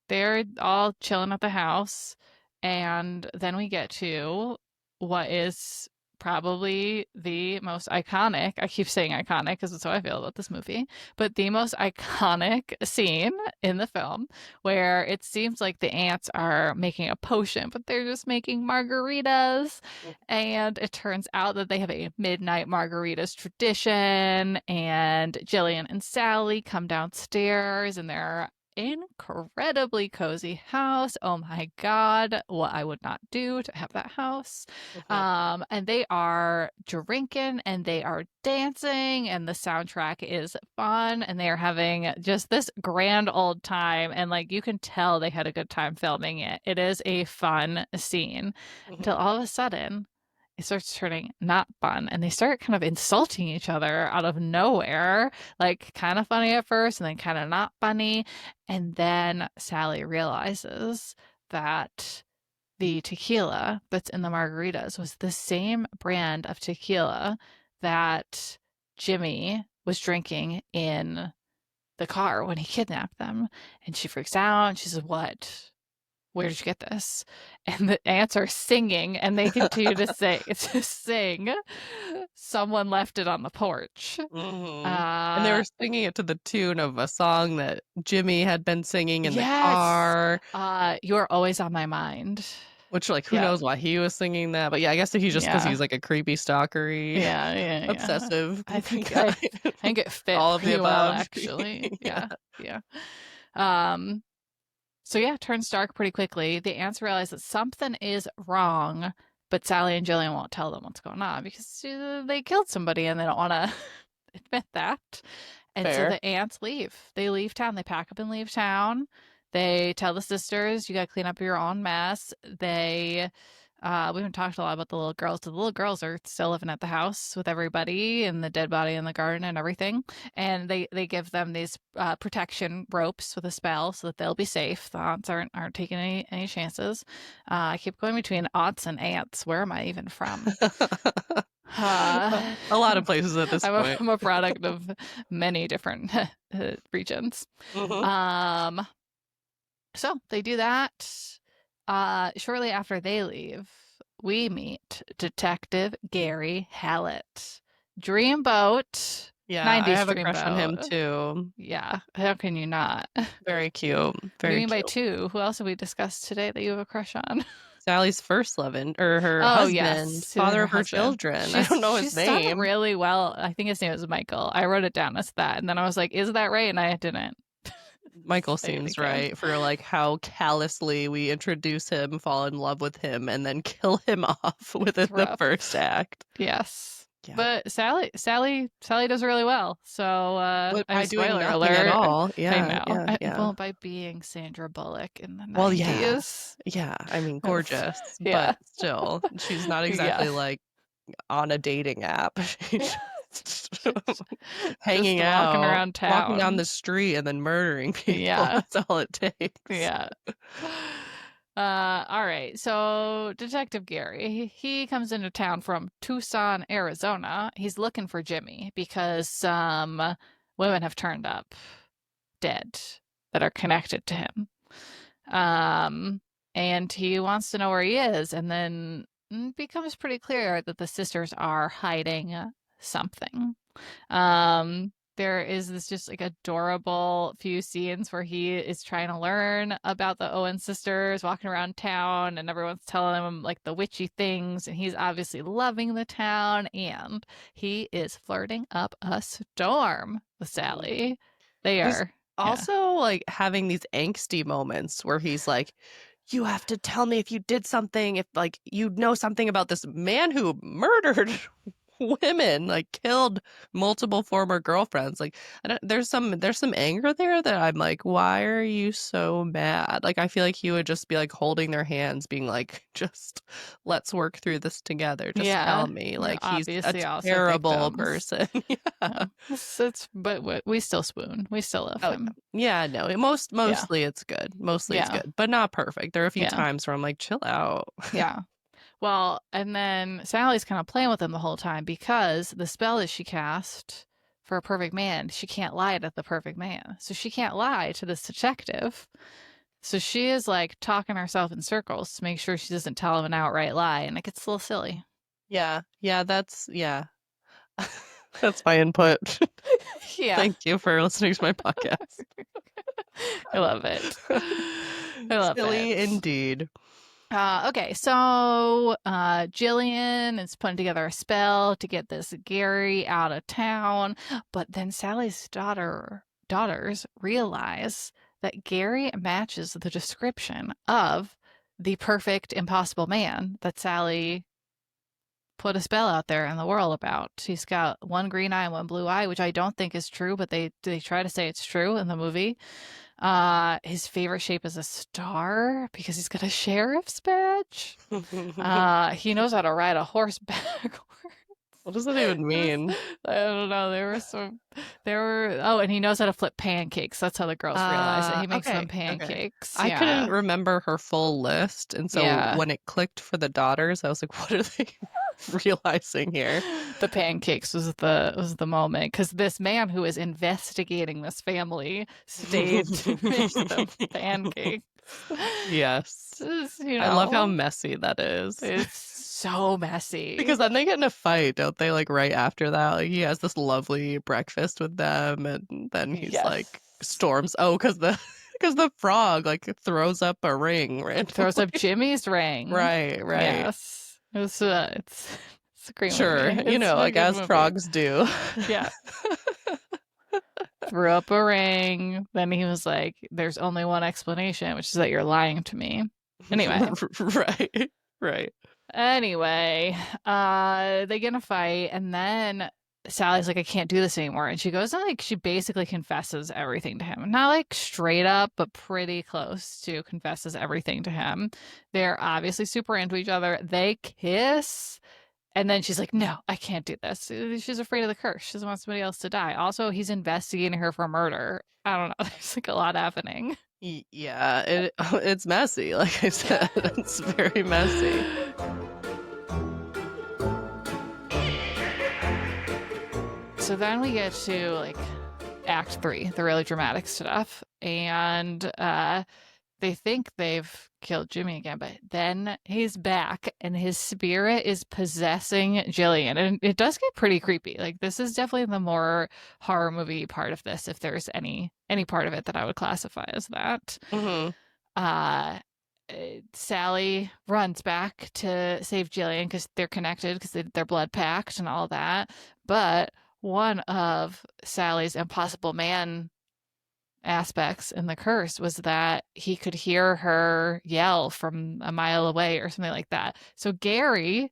B: They're all chilling at the house, and then we get to what is probably the most iconic, I keep saying iconic because that's how I feel about this movie, but the most iconic scene in the film, where it seems like the aunts are making a potion, but they're just making margaritas. And it turns out that they have a midnight margaritas tradition, and Jillian and Sally come downstairs and they're incredibly cozy house. Oh my god, what I would not do to have that house. And they are drinking and they are dancing, and the soundtrack is fun, and they are having just this grand old time, and like you can tell they had a good time filming it. It is a fun scene until all of a sudden it starts turning not fun, and they start kind of insulting each other out of nowhere, like kind of funny at first and then kind of not funny. And then Sally realizes that the tequila that's in the margaritas was the same brand of tequila that Jimmy was drinking in the car when he kidnapped them. And she freaks out and she says, what? Where did you get this? And the aunts are singing, and they continue to sing. Someone left it on the porch.
A: And they were singing it to the tune of a song that Jimmy had been singing in the car.
B: You're always on my mind.
A: Which, like, who knows why he was singing that? But yeah, I guess he's just because he's like a creepy stalkery, obsessive.
B: I think it fit
A: all of the above,
B: well, actually. Yeah. So yeah, it turns dark pretty quickly. The aunts realize that something is wrong, but Sally and Jillian won't tell them what's going on because they killed somebody and they don't want to admit that. And so
A: Fair.
B: the aunts leave. They leave town. They pack up and leave town. They tell the sisters, you got to clean up your own mess. We haven't talked a lot about the little girls. The little girls are still living at the house with everybody and the dead body in the garden and everything. And they give them these protection ropes with a spell so that they'll be safe. The aunts aren't taking any chances. I keep going between aunts and ants. Where am I even from?
A: A lot of places at this point.
B: I'm a product of many different regions.
A: Mm-hmm.
B: So they do that. Shortly after they leave, we meet Detective Gary Hallett. Dreamboat.
A: Yeah,
B: 90s
A: I have a crush on him
B: Dreamboat.
A: too.
B: Yeah, how can you not?
A: Very cute.
B: What do you
A: Very
B: mean by
A: cute.
B: two? Who else have we discussed today that you have a crush on?
A: Sally's first lovin', or her
B: Oh,
A: husband,
B: yes,
A: father
B: her
A: of her
B: husband.
A: children. I don't know his
B: She's done
A: name.
B: really well. I think his name is Michael. I wrote it down as that, and then I was like, "Is that right?" And I didn't.
A: Michael
B: Say it
A: seems
B: again.
A: right for like how callously we introduce him, fall in love with him, and then kill him off within the
B: Rough.
A: first act.
B: Yes.
A: Yeah.
B: But Sally does really well. So
A: But by doing
B: spoiler
A: nothing
B: alert.
A: at all.
B: I
A: Yeah,
B: know.
A: yeah.
B: Well, by being Sandra Bullock in the
A: Well, yeah.
B: 90s.
A: Yeah, I mean, gorgeous,
B: Yeah.
A: but still, she's not exactly
B: Yeah.
A: like on a dating app. She's just hanging
B: Just
A: out,
B: walking around
A: walking down
B: town.
A: the street and then murdering people.
B: Yeah.
A: That's all it takes.
B: Yeah. All right. So Detective Gary, he comes into town from Tucson, Arizona. He's looking for Jimmy because some women have turned up dead that are connected to him. And he wants to know where he is, and then it becomes pretty clear that the sisters are hiding something. There is this just like adorable few scenes where he is trying to learn about the Owen sisters, walking around town, and everyone's telling him like the witchy things, and he's obviously loving the town, and he is flirting up a storm with Sally. They
A: He's
B: are
A: also like having these angsty moments where he's like, you have to tell me if you did something, if like you know something about this man who murdered women, like killed multiple former girlfriends. Like there's some anger there that I'm like, why are you so mad? Like I feel like he would just be like holding their hands being like, just let's work through this together, just tell me. Like he's a
B: obviously also
A: terrible
B: victims.
A: person. Yeah.
B: But we still swoon. We still love him.
A: Yeah, no, mostly it's good. Mostly it's good, but not perfect. There are a few times where I'm like, chill out.
B: Yeah. Well, and then Sally's kind of playing with him the whole time because the spell that she cast for a perfect man, she can't lie to the perfect man. So she can't lie to this detective. So she is like talking herself in circles to make sure she doesn't tell him an outright lie, and it gets a little silly.
A: Yeah, that's that's my input.
B: Yeah.
A: Thank you for listening to my podcast.
B: I love it. I love
A: Silly
B: it.
A: indeed.
B: Okay, so Jillian is putting together a spell to get this Gary out of town, but then Sally's daughters realize that Gary matches the description of the perfect impossible man that Sally put a spell out there in the world about. He's got one green eye and one blue eye, which I don't think is true, but they try to say it's true in the movie. His favorite shape is a star because he's got a sheriff's badge. He knows how to ride a horse backwards.
A: What does that even mean?
B: I don't know. Oh, and he knows how to flip pancakes. That's how the girls realize it. He makes them pancakes.
A: I couldn't remember her full list, and so when it clicked for the daughters, I was like, what are they realizing here?
B: The pancakes was the moment, because this man who is investigating this family stayed to make the pancakes.
A: Yes. I love how messy that is.
B: It's so messy.
A: Because then they get in a fight, don't they? Like right after that, like he has this lovely breakfast with them, and then he's like storms. Oh, because the frog like throws up a ring, right?
B: Throws up Jimmy's ring.
A: Right.
B: Yes. It's a great
A: sure,
B: movie.
A: You know, like as frogs do.
B: Yeah. Threw up a ring. Then he was like, there's only one explanation, which is that you're lying to me. Anyway.
A: Right.
B: Anyway, they get in a fight, and then Sally's like, I can't do this anymore. And she goes and like she basically confesses everything to him. Not like straight up, but pretty close to confesses everything to him. They're obviously super into each other. They kiss. And then she's like, no, I can't do this. She's afraid of the curse. She doesn't want somebody else to die. Also, he's investigating her for murder. I don't know. There's like a lot happening.
A: Yeah, it's messy. Like I said, it's very messy.
B: So then we get to like Act 3, the really dramatic stuff. And they think they've killed Jimmy again, but then he's back and his spirit is possessing Jillian. And it does get pretty creepy. Like this is definitely the more horror movie part of this, if there's any part of it that I would classify as that.
A: Mm-hmm.
B: Sally runs back to save Jillian because they're connected, because they're blood packed and all that. But one of Sally's impossible man aspects in the curse was that he could hear her yell from a mile away or something like that. So Gary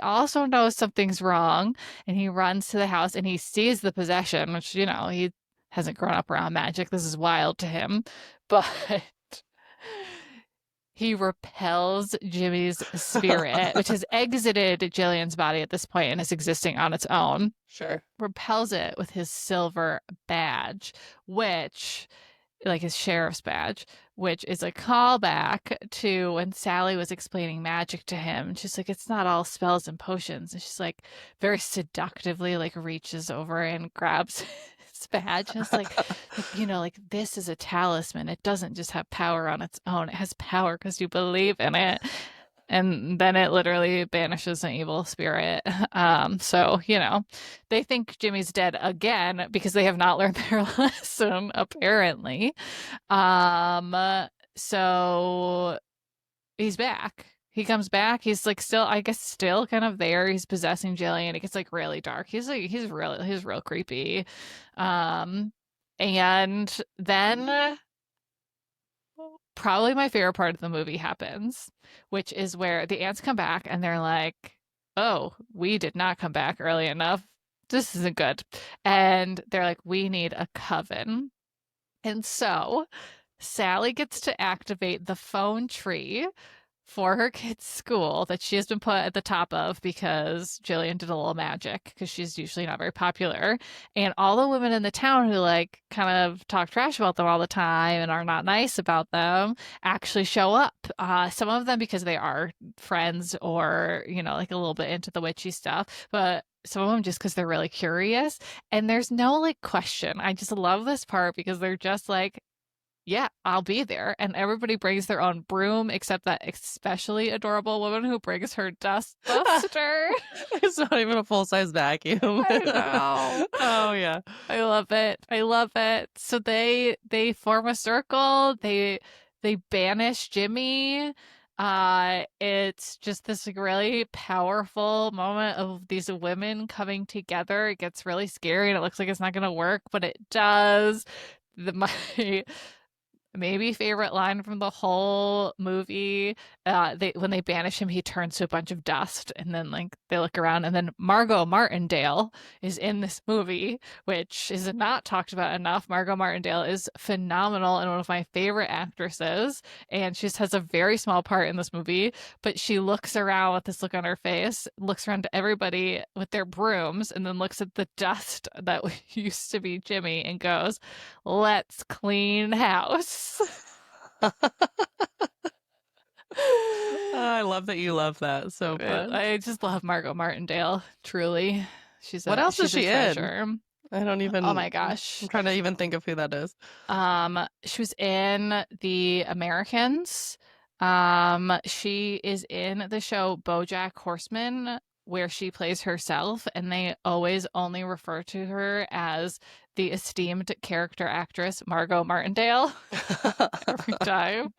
B: also knows something's wrong, and he runs to the house and he sees the possession, which, you know, he hasn't grown up around magic. This is wild to him. But he repels Jimmy's spirit, which has exited Jillian's body at this point and is existing on its own.
A: Sure.
B: Repels it with his silver badge, which, like his sheriff's badge, which is a callback to when Sally was explaining magic to him. And she's like, it's not all spells and potions. And she's like, very seductively, like reaches over and grabs his badge. And it's like, you know, like this is a talisman. It doesn't just have power on its own. It has power because you believe in it. And then it literally banishes an evil spirit. So, you know, they think Jimmy's dead again because they have not learned their lesson, apparently. So he's back. He comes back. He's like still, I guess, still kind of there. He's possessing Jillian. It gets like really dark. He's real creepy. And then probably my favorite part of the movie happens, which is where the ants come back and they're like, oh, we did not come back early enough. This isn't good. And they're like, we need a coven. And so Sally gets to activate the phone tree for her kid's school that she has been put at the top of because Jillian did a little magic, because she's usually not very popular. And all the women in the town who like kind of talk trash about them all the time and are not nice about them actually show up. Some of them because they are friends or, you know, like a little bit into the witchy stuff, but some of them just because they're really curious. And there's no like question. I just love this part because they're just like, yeah, I'll be there. And everybody brings their own broom, except that especially adorable woman who brings her dust buster.
A: It's not even a full-size vacuum.
B: I know.
A: Oh, yeah.
B: I love it. I love it. So they form a circle. They banish Jimmy. It's just this really powerful moment of these women coming together. It gets really scary and it looks like it's not going to work, but it does. My maybe favorite line from the whole movie, when they banish him, he turns to a bunch of dust, and then like they look around, and then Margot Martindale is in this movie, which is not talked about enough. Margot Martindale is phenomenal and one of my favorite actresses, and she just has a very small part in this movie, but she looks around with this look on her face, looks around to everybody with their brooms, and then looks at the dust that used to be Jimmy and goes, let's clean house.
A: I love that you love that so much.
B: I just love Margot Martindale. Truly,
A: what else is she in? I don't even.
B: Oh my gosh,
A: I'm trying to even think of who that is.
B: She was in The Americans. She is in the show BoJack Horseman, where she plays herself, and they always only refer to her as the esteemed character actress Margot Martindale every time.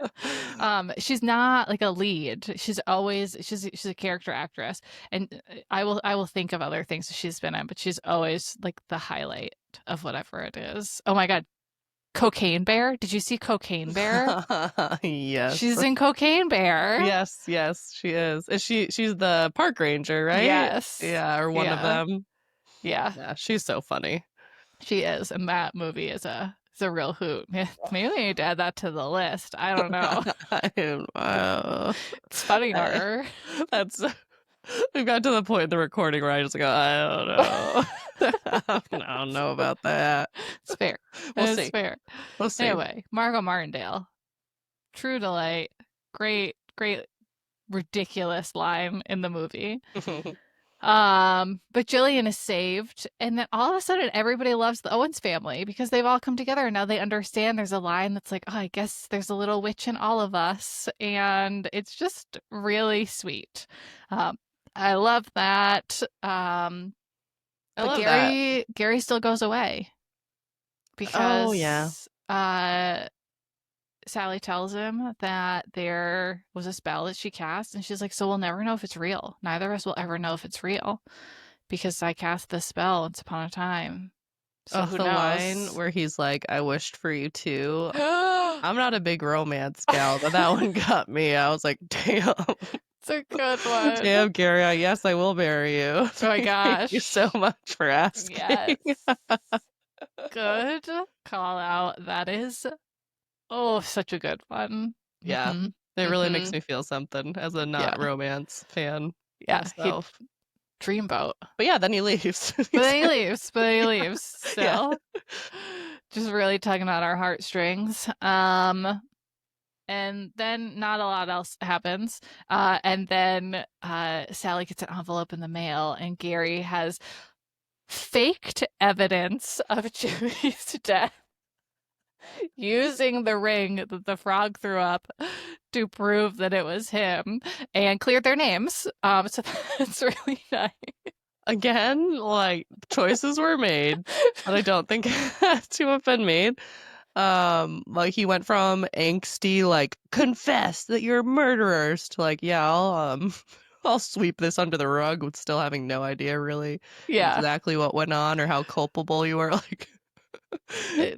B: She's not like a lead. She's a character actress, and I will think of other things she's been in, but she's always like the highlight of whatever it is. Oh my God. Cocaine Bear. Did you see Cocaine Bear?
A: Yes.
B: She's in Cocaine Bear.
A: Yes, she is. She's the park ranger, right?
B: Yes.
A: Yeah, or one of them.
B: Yeah,
A: Yeah, she's so funny.
B: she is, and that movie is a real hoot. Maybe we need to add that to the list. I don't know. It's funny
A: I-
B: horror.
A: that's we've got to the point in the recording where I just go, I don't know. I don't know about that.
B: It's fair.
A: We'll
B: It's
A: see.
B: fair.
A: We'll see.
B: Anyway, Margot Martindale, true delight. Great, great, ridiculous line in the movie. But Jillian is saved, and then all of a sudden everybody loves the Owens family because they've all come together and now they understand there's a line that's like, oh, I guess there's a little witch in all of us, and it's just really sweet. I love that.
A: I
B: But
A: love that.
B: Gary still goes away
A: Oh yeah.
B: because Sally tells him that there was a spell that she cast, and she's like, so we'll never know if it's real. Neither of us will ever know if it's real because I cast this spell once upon a time. So
A: Oh,
B: who
A: the line
B: knows?
A: where he's like, I wished for you too. I'm not a big romance gal, but that one got me. I was like, damn.
B: It's a good one.
A: Damn, Gary, yes, I will marry you.
B: Oh my
A: Thank you so
B: gosh.
A: much for
B: Yes.
A: asking.
B: Good call out. That is, oh, such a good one.
A: Yeah,
B: Mm-hmm.
A: it really makes
B: Mm-hmm.
A: me feel something as a
B: Yeah.
A: not romance fan
B: Yeah. He
A: myself.
B: dreamboat.
A: But yeah, then he leaves.
B: But then he leaves. But then he leaves.
A: Yeah.
B: So just really tugging at our heartstrings. And then not a lot else happens. And then Sally gets an envelope in the mail, and Gary has faked evidence of Jimmy's death using the ring that the frog threw up to prove that it was him and cleared their names. So that's really nice.
A: Again, like choices were made that I don't think had to have been made. Like he went from angsty, like, confess that you're murderers to like, yeah, I'll sweep this under the rug with still having no idea really
B: Yeah.
A: exactly what went on or how culpable you were. Like,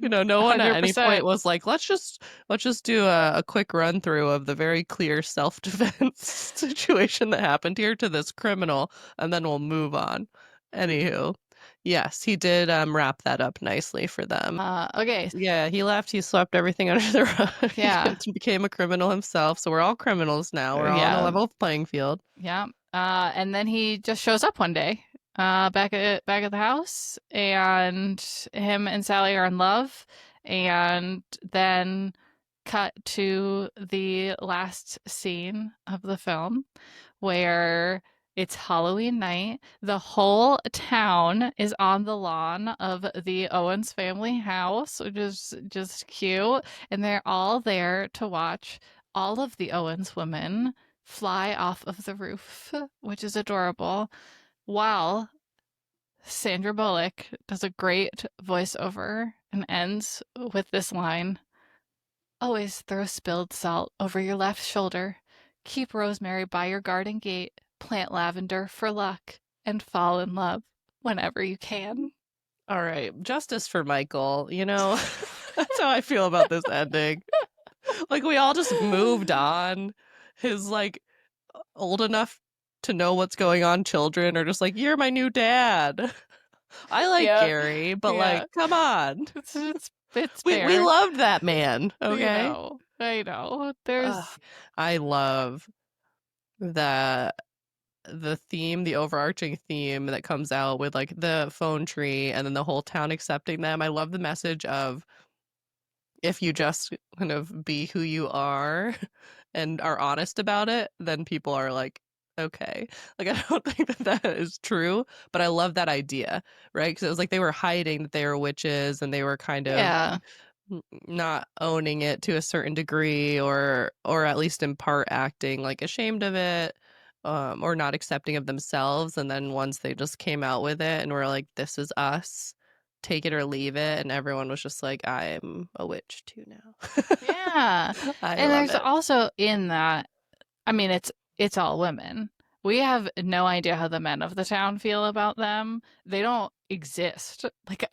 A: no one at any point
B: 100%.
A: was like, let's just do a quick run through of the very clear self-defense situation that happened here to this criminal, and then we'll move on. Anywho, yes, he did wrap that up nicely for them.
B: Okay.
A: Yeah, he left. He swept everything under the rug.
B: Yeah.
A: He became a criminal himself. So we're all criminals now. We're all on a
B: Yeah.
A: level playing field.
B: Yeah. And then he just shows up one day, back at the house, and him and Sally are in love, and then cut to the last scene of the film where it's Halloween night. The whole town is on the lawn of the Owens family house, which is just cute, and they're all there to watch all of the Owens women fly off of the roof, which is adorable, while Sandra Bullock does a great voiceover and ends with this line: always throw spilled salt over your left shoulder, keep rosemary by your garden gate, plant lavender for luck, and fall in love whenever you can.
A: All right. Justice for Michael. That's how I feel about this ending. Like, we all just moved on. His, like, old enough to know what's going on children are just like, you're my new dad. I like
B: Yeah.
A: Gary, but
B: Yeah.
A: like, come on.
B: It's
A: We
B: fair.
A: loved that man. Okay.
B: I know. There's
A: I love that the theme, the overarching theme that comes out with like the phone tree and then the whole town accepting them. I love the message of, if you just kind of be who you are and are honest about it, then people are like, okay. Like, I don't think that is true, but I love that idea, right? Because it was like they were hiding that they were witches and they were kind of
B: yeah.
A: not owning it to a certain degree, or at least in part acting like ashamed of it, or not accepting of themselves. And then once they just came out with it and were like, this is us, take it or leave it, and everyone was just like, I'm a witch too now.
B: Yeah.
A: I
B: And
A: love
B: there's
A: it.
B: also in that, I mean, it's all women. We have no idea how the men of the town feel about them. They don't exist. Like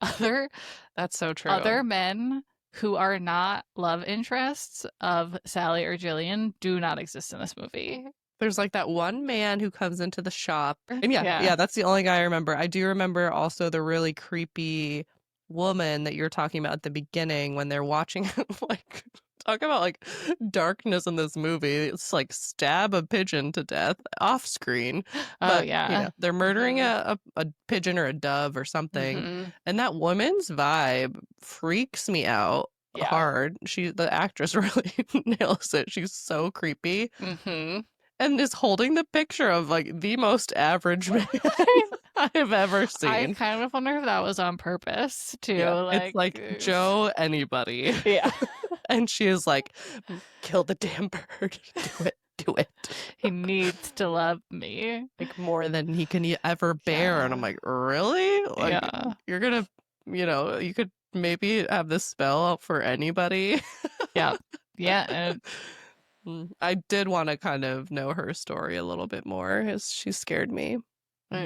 A: That's so true.
B: other men who are not love interests of Sally or Jillian do not exist in this movie.
A: There's like that one man who comes into the shop. And
B: Yeah.
A: yeah, that's the only guy I remember. I do remember also the really creepy woman that you're talking about at the beginning when they're watching like talk about like darkness in this movie. It's like stab a pigeon to death off screen.
B: Oh
A: But
B: yeah.
A: they're murdering
B: Mhm.
A: a pigeon or a dove or something.
B: Mhm.
A: And that woman's vibe freaks me out
B: Yeah.
A: hard. The actress really nails it. She's so creepy
B: Mhm.
A: and is holding the picture of like the most average man I've ever
B: I
A: seen.
B: kind of wonder if that was on purpose too.
A: Yeah, it's
B: Like,
A: like Joe anybody.
B: yeah,
A: And she is like, kill the damn bird. Do it. Do it.
B: he needs to love me.
A: Like more than he can ever bear. And I'm
B: Yeah.
A: like, really? Like,
B: Yeah.
A: you're gonna, you could maybe have this spell out for anybody.
B: Yeah. Yeah. And
A: I did want to kind of know her story a little bit more, as she scared me.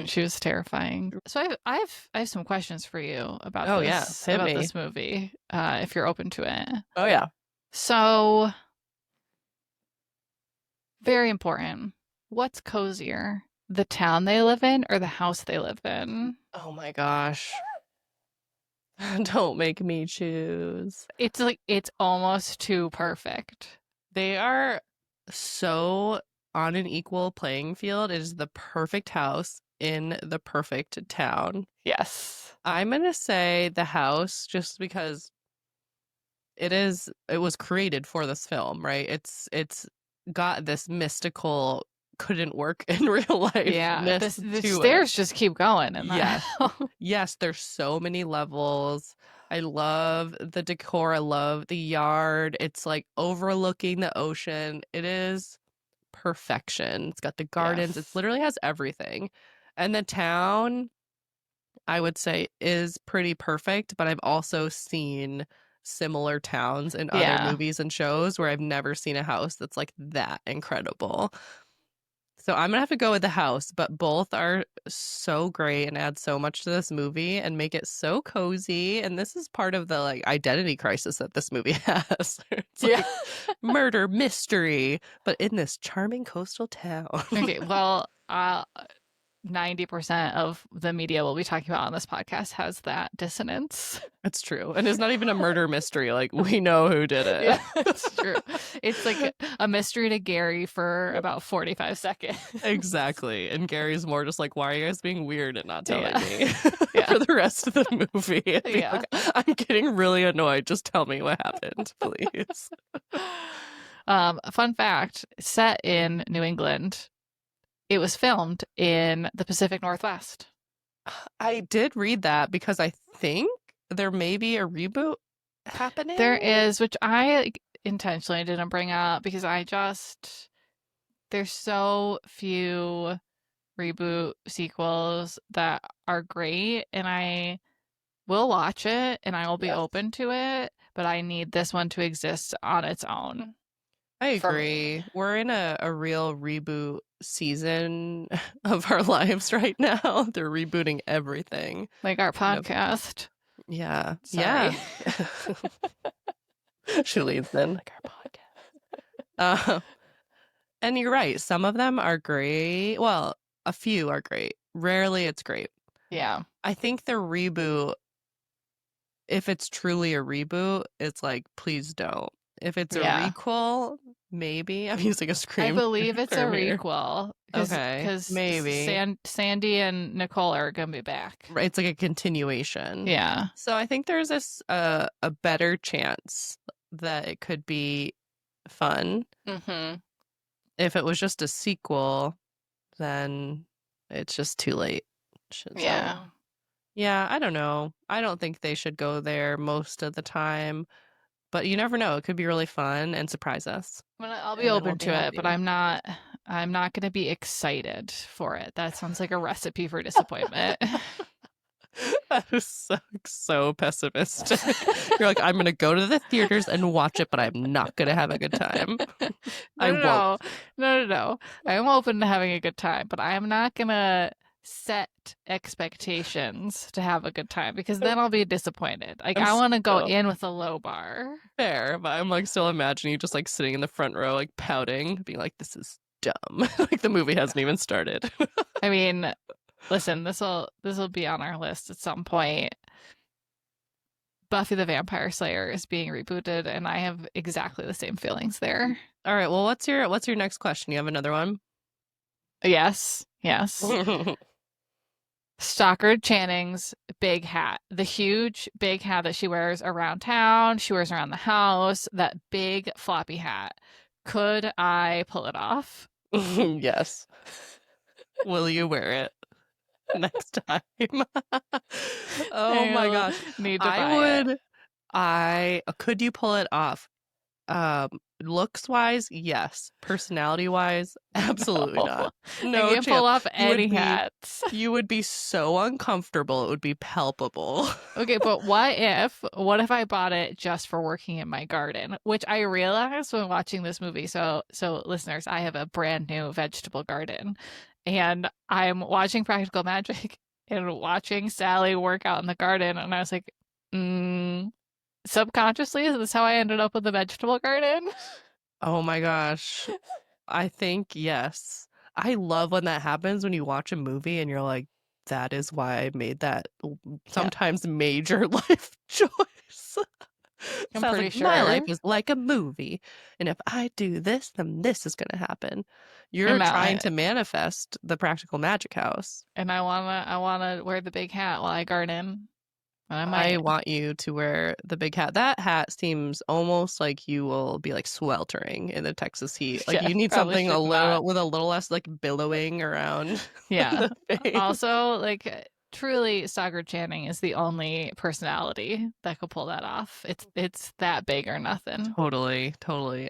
B: she was terrifying. So I have some questions for you about
A: Oh, yeah.
B: this
A: Hit me.
B: movie, if you're open to it.
A: Oh, yeah.
B: So, very important. What's cozier, the town they live in or the house they live in?
A: Oh my gosh. Don't make me choose.
B: It's like it's almost too perfect.
A: They are so on an equal playing field. It is the perfect house in the perfect town.
B: Yes.
A: I'm going to say the house just because it was created for this film, right? It's got this mystical couldn't work in real life.
B: Yeah. The
A: To
B: stairs just keep going in that
A: Yes.
B: house.
A: Yes, there's so many levels. I love the decor. I love the yard. It's like overlooking the ocean. It is perfection. It's got the gardens. It
B: Yes.
A: literally has everything. And the town, I would say, is pretty perfect, but I've also seen similar towns in other
B: Yeah.
A: movies and shows where I've never seen a house that's like that incredible. So I'm gonna have to go with the house, but both are so great and add so much to this movie and make it so cozy. And this is part of the like identity crisis that this movie has. It's like murder mystery, but in this charming coastal town.
B: Okay, well, 90% of the media we'll be talking about on this podcast has that dissonance.
A: It's true. And it's not even a murder mystery. Like, we know who did it.
B: Yeah, it's true. It's like a mystery to Gary for about 45 seconds.
A: Exactly. And Gary's more just like, why are you guys being weird and not telling me
B: Yeah.
A: for the rest of the movie?
B: Yeah.
A: Like, I'm getting really annoyed. Just tell me what happened, please.
B: Fun fact, set in New England. It was filmed in the Pacific Northwest.
A: I did read that because I think there may be a reboot happening.
B: There is, which I intentionally didn't bring up because there's so few reboot sequels that are great, and I will watch it and I will be open to it, but I need this one to exist on its own.
A: I agree. We're in a real reboot season of our lives right now. They're rebooting everything.
B: Like our podcast.
A: Yeah.
B: Sorry.
A: Yeah. She leads in like our podcast. And you're right. Some of them are great. Well, a few are great. Rarely it's great.
B: Yeah.
A: I think the reboot, if it's truly a reboot, it's like, please don't. If it's a requel, maybe. I'm using a scream.
B: I believe it's a
A: here.
B: requel.
A: Okay,
B: Because
A: maybe.
B: Sandy and Nicole are going to be back.
A: Right, it's like a continuation.
B: Yeah.
A: So I think there's a better chance that it could be fun.
B: Mm-hmm.
A: If it was just a sequel, then it's just too late.
B: Yeah.
A: Yeah, I don't know. I don't think they should go there most of the time. But you never know. It could be really fun and surprise us.
B: I'll be open to it, but I'm not going to be excited for it. That sounds like a recipe for disappointment.
A: That is so pessimistic. You're like, I'm going to go to the theaters and watch it, but I'm not going to have a good time.
B: No. I'm open to having a good time, but I'm not going to set expectations to have a good time because then I'll be disappointed. Like, I want to go in with a low bar.
A: Fair, but I'm like still imagining you just like sitting in the front row, like pouting, being like, this is dumb. Like the movie hasn't even started.
B: I mean, listen, this will be on our list at some point. Buffy the Vampire Slayer is being rebooted, and I have exactly the same feelings there.
A: All right. Well, what's your next question? You have another one?
B: Yes. Stockard Channing's big hat, the huge big hat that she wears around town, she wears around the house, that big floppy hat. Could I pull it off?
A: Yes. Will you wear it next time? Oh my gosh.
B: Need to buy it.
A: Could you pull it off? Looks wise, yes. Personality wise, absolutely not. No
B: I can't
A: chance.
B: pull off any hats.
A: You would be so uncomfortable. It would be palpable.
B: Okay, but what if I bought it just for working in my garden? Which I realized when watching this movie. So listeners, I have a brand new vegetable garden, and I'm watching Practical Magic and watching Sally work out in the garden, and I was like, subconsciously, is this how I ended up with a vegetable garden?
A: Oh my gosh. I think yes. I love when that happens, when you watch a movie and you're like, that is why I made that sometimes major life choice.
B: I'm
A: Sounds
B: pretty
A: like
B: sure
A: my life is like a movie. And if I do this, then this is going to happen. You're trying to manifest the practical magic house.
B: And I wanna wear the big hat while I garden.
A: I want you to wear the big hat. That hat seems almost like you will be like sweltering in the Texas heat. Like you need something with a little less like billowing around.
B: Yeah. Also, like truly, Stockard Channing is the only personality that could pull that off. It's that big or nothing.
A: Totally.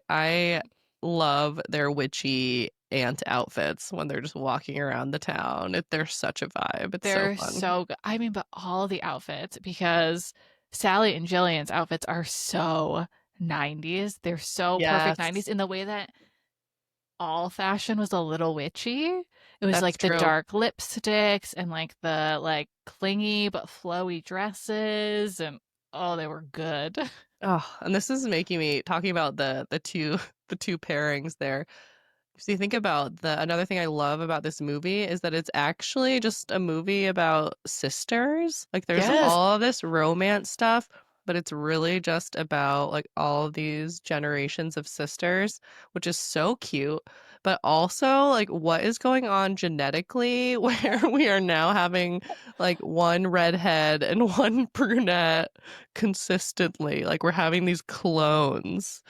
A: I love their witchy aunt outfits when they're just walking around the town. They're such a vibe.
B: They're
A: so fun.
B: So good. I mean, but all the outfits, because Sally and Jillian's outfits are so 90s. They're so perfect 90s in the way that all fashion was a little witchy. It was like the dark lipsticks and like the like clingy but flowy dresses, and oh, they were good.
A: Oh, and this is making me talking about the two pairings there. So you think about another thing I love about this movie is that it's actually just a movie about sisters. Like there's all of this romance stuff, but it's really just about like all of these generations of sisters, which is so cute. But also like what is going on genetically where we are now having like one redhead and one brunette consistently. Like we're having these clones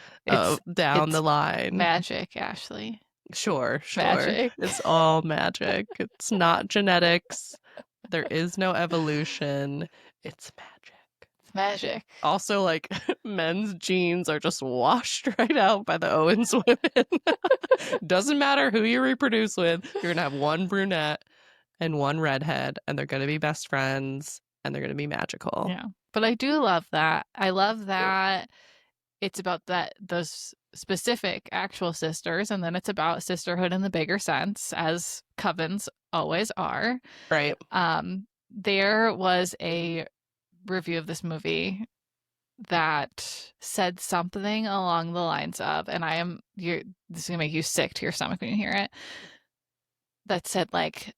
A: down the line.
B: Magic, Ashley.
A: Sure.
B: Magic.
A: It's all magic. It's not genetics. There is no evolution. It's magic.
B: It's magic.
A: Also, like, men's genes are just washed right out by the Owens women. Doesn't matter who you reproduce with, you're going to have one brunette and one redhead, and they're going to be best friends, and they're going to be magical.
B: Yeah. But I do love that. I love that it's about those specific actual sisters, and then it's about sisterhood in the bigger sense, as covens always are.
A: Right.
B: There was a review of this movie that said something along the lines of, and this is gonna make you sick to your stomach when you hear it, that said like,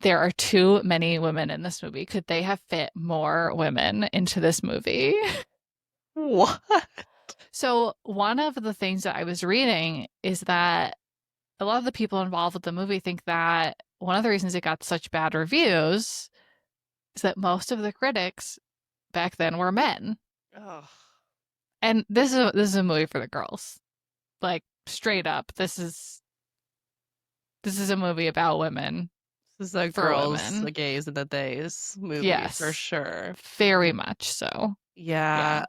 B: there are too many women in this movie. Could they have fit more women into this movie?
A: What?
B: So one of the things that I was reading is that a lot of the people involved with the movie think that one of the reasons it got such bad reviews is that most of the critics back then were men.
A: Oh.
B: And this is a movie for the girls. Like straight up, this is a movie about women.
A: This is a girls, the gays and the theys movie, yes, for sure.
B: Very much so.
A: Yeah.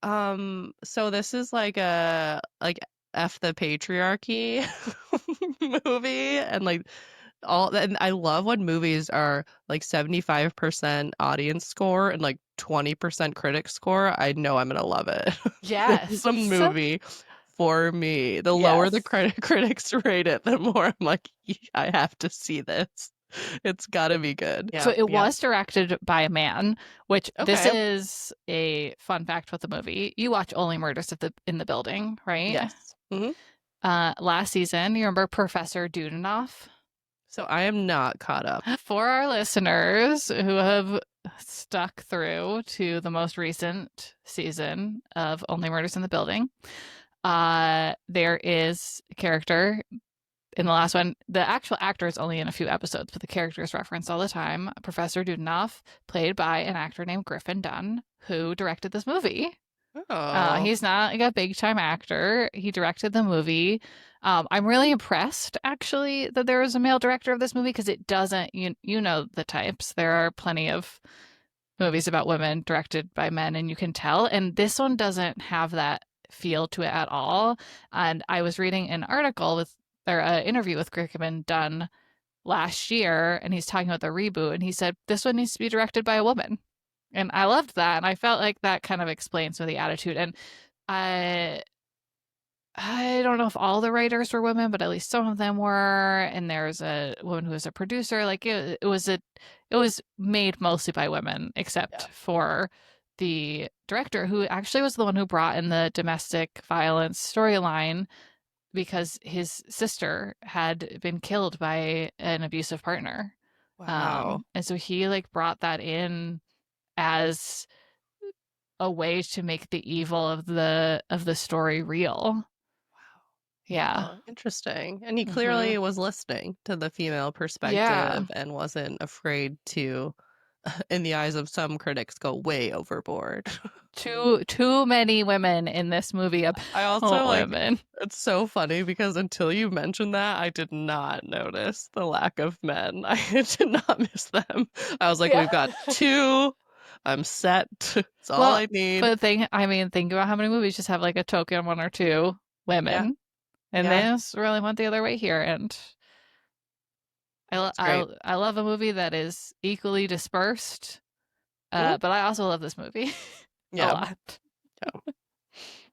A: So this is like a F the patriarchy movie, and like and I love when movies are like 75% audience score and like 20% critic score. I know I'm gonna love it.
B: Yes.
A: It's a movie for me. The lower the critics rate it, the more I'm like, I have to see this. It's gotta be good.
B: Yeah. So it was directed by a man, which this is a fun fact with the movie. You watch Only Murders in the Building, right?
A: Yes. Mm-hmm.
B: last season. You remember Professor Dudenoff?
A: So I am not caught up.
B: For our listeners who have stuck through to the most recent season of Only Murders in the Building, there is a character in the last one. The actual actor is only in a few episodes, but the character is referenced all the time. Professor Dudenoff, played by an actor named Griffin Dunn, who directed this movie.
A: Oh,
B: He's not like a big time actor. He directed the movie. I'm really impressed, actually, that there is a male director of this movie, because it doesn't, you know the types. There are plenty of movies about women directed by men, and you can tell. And this one doesn't have that feel to it at all. And I was reading an article or an interview with Griffin Dunn last year, and he's talking about the reboot, and he said this one needs to be directed by a woman. And I loved that, and I felt like that kind of explains some of the attitude. And I don't know if all the writers were women, but at least some of them were. And there's a woman who was a producer. Like it was made mostly by women, except for the director, who actually was the one who brought in the domestic violence storyline, because his sister had been killed by an abusive partner.
A: wow.
B: And so he like brought that in as a way to make the evil of the story real. Yeah.
A: Oh, interesting. And he clearly was listening to the female perspective and wasn't afraid to, in the eyes of some critics, go way overboard.
B: Too many women in this movie.
A: I also
B: women.
A: It's so funny because until you mentioned that, I did not notice the lack of men. I did not miss them. I was like, we've got two. I'm set. It's all I need.
B: But think about how many movies just have like a token one or two women. And they just really went the other way here. And I love a movie that is equally dispersed. But I also love this movie a lot.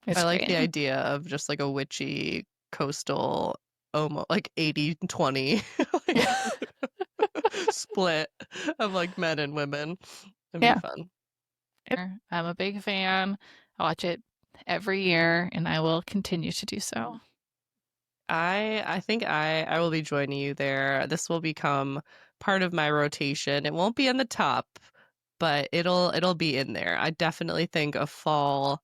A: I like the idea of just like a witchy coastal, almost like 80-20 split of like men and women. It'd be fun.
B: I'm a big fan. I watch it every year, and I will continue to do so.
A: I think I will be joining you there. This will become part of my rotation. It won't be in the top, but it'll be in there. I definitely think a fall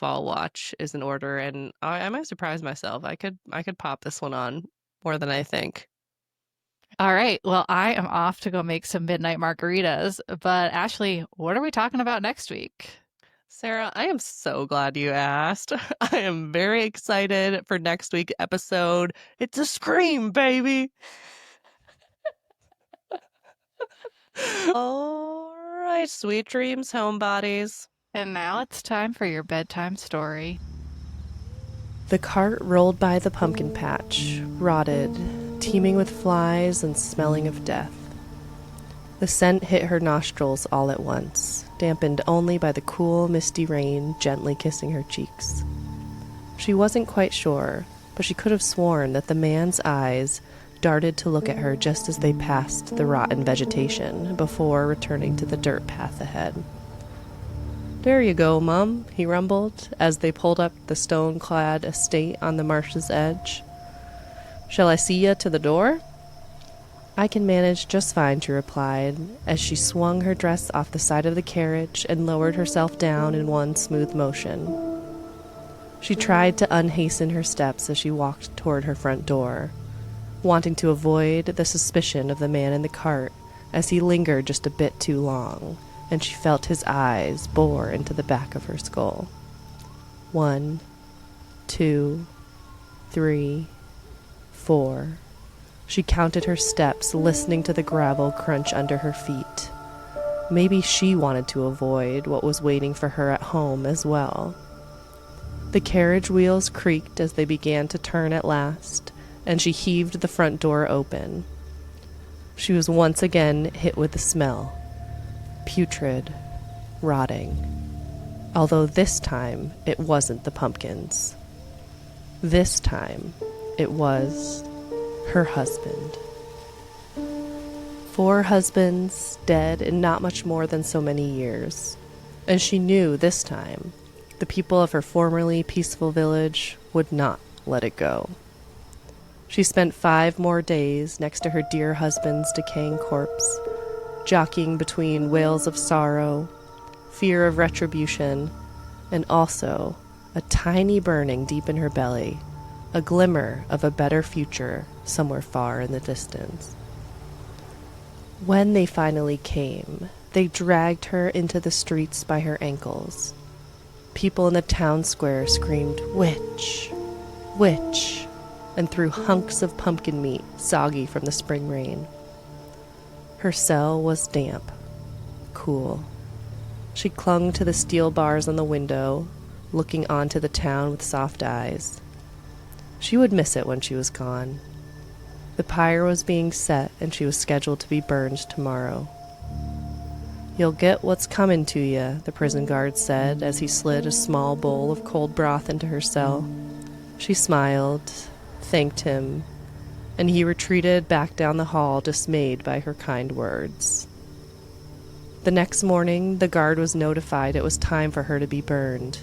A: watch is in order, and I might surprise myself. I could pop this one on more than I think.
B: All right. Well, I am off to go make some midnight margaritas. But Ashley, what are we talking about next week?
A: Sarah, I am so glad you asked. I am very excited for next week's episode. It's a scream, baby. All right, sweet dreams, homebodies.
B: And now it's time for your bedtime story.
C: The cart rolled by the pumpkin patch, rotted, teeming with flies and smelling of death. The scent hit her nostrils all at once, dampened only by the cool, misty rain gently kissing her cheeks. She wasn't quite sure, but she could have sworn that the man's eyes darted to look at her just as they passed the rotten vegetation before returning to the dirt path ahead. "There you go, Mum," he rumbled as they pulled up the stone-clad estate on the marsh's edge. "Shall I see ya to the door?" "I can manage just fine," she replied, as she swung her dress off the side of the carriage and lowered herself down in one smooth motion. She tried to unhasten her steps as she walked toward her front door, wanting to avoid the suspicion of the man in the cart as he lingered just a bit too long, and she felt his eyes bore into the back of her skull. 1, 2, 3, 4. She counted her steps, listening to the gravel crunch under her feet. Maybe she wanted to avoid what was waiting for her at home as well. The carriage wheels creaked as they began to turn at last, and she heaved the front door open. She was once again hit with the smell. Putrid, rotting. Although this time it wasn't the pumpkins. This time it was her husband. 4 husbands, dead in not much more than so many years. And she knew this time the people of her formerly peaceful village would not let it go. She spent 5 more days next to her dear husband's decaying corpse, jockeying between wails of sorrow, fear of retribution, and also a tiny burning deep in her belly, a glimmer of a better future somewhere far in the distance. When they finally came, they dragged her into the streets by her ankles. People in the town square screamed, "Witch! Witch!" and threw hunks of pumpkin meat, soggy from the spring rain. Her cell was damp, cool. She clung to the steel bars on the window, looking onto the town with soft eyes. She would miss it when she was gone. The pyre was being set, and she was scheduled to be burned tomorrow. "You'll get what's coming to you," the prison guard said as he slid a small bowl of cold broth into her cell. She smiled, thanked him, and he retreated back down the hall, dismayed by her kind words. The next morning, the guard was notified it was time for her to be burned.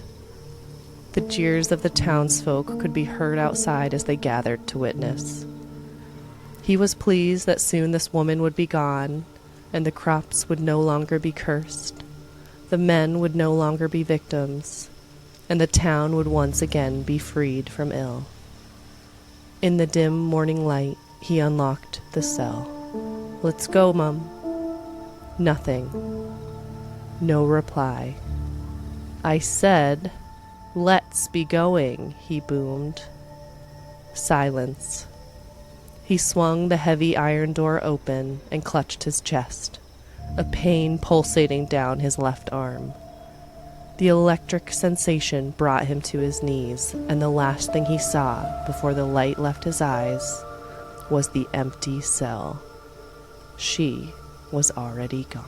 C: The jeers of the townsfolk could be heard outside as they gathered to witness. He was pleased that soon this woman would be gone, and the crops would no longer be cursed, the men would no longer be victims, and the town would once again be freed from ill. In the dim morning light, he unlocked the cell. "Let's go, Mum." Nothing. No reply. "I said, let's be going," he boomed. Silence. He swung the heavy iron door open and clutched his chest, a pain pulsating down his left arm. The electric sensation brought him to his knees, and the last thing he saw before the light left his eyes was the empty cell. She was already gone.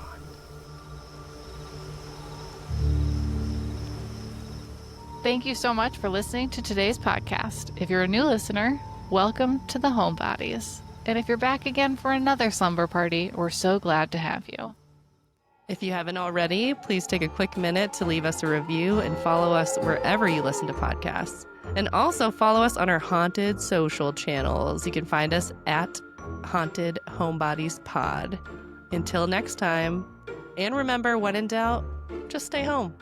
B: Thank you so much for listening to today's podcast. If you're a new listener, welcome to the Homebodies. And if you're back again for another slumber party, we're so glad to have you.
A: If you haven't already, please take a quick minute to leave us a review and follow us wherever you listen to podcasts. And also follow us on our haunted social channels. You can find us at Haunted Homebodies Pod. Until next time, and remember, when in doubt, just stay home.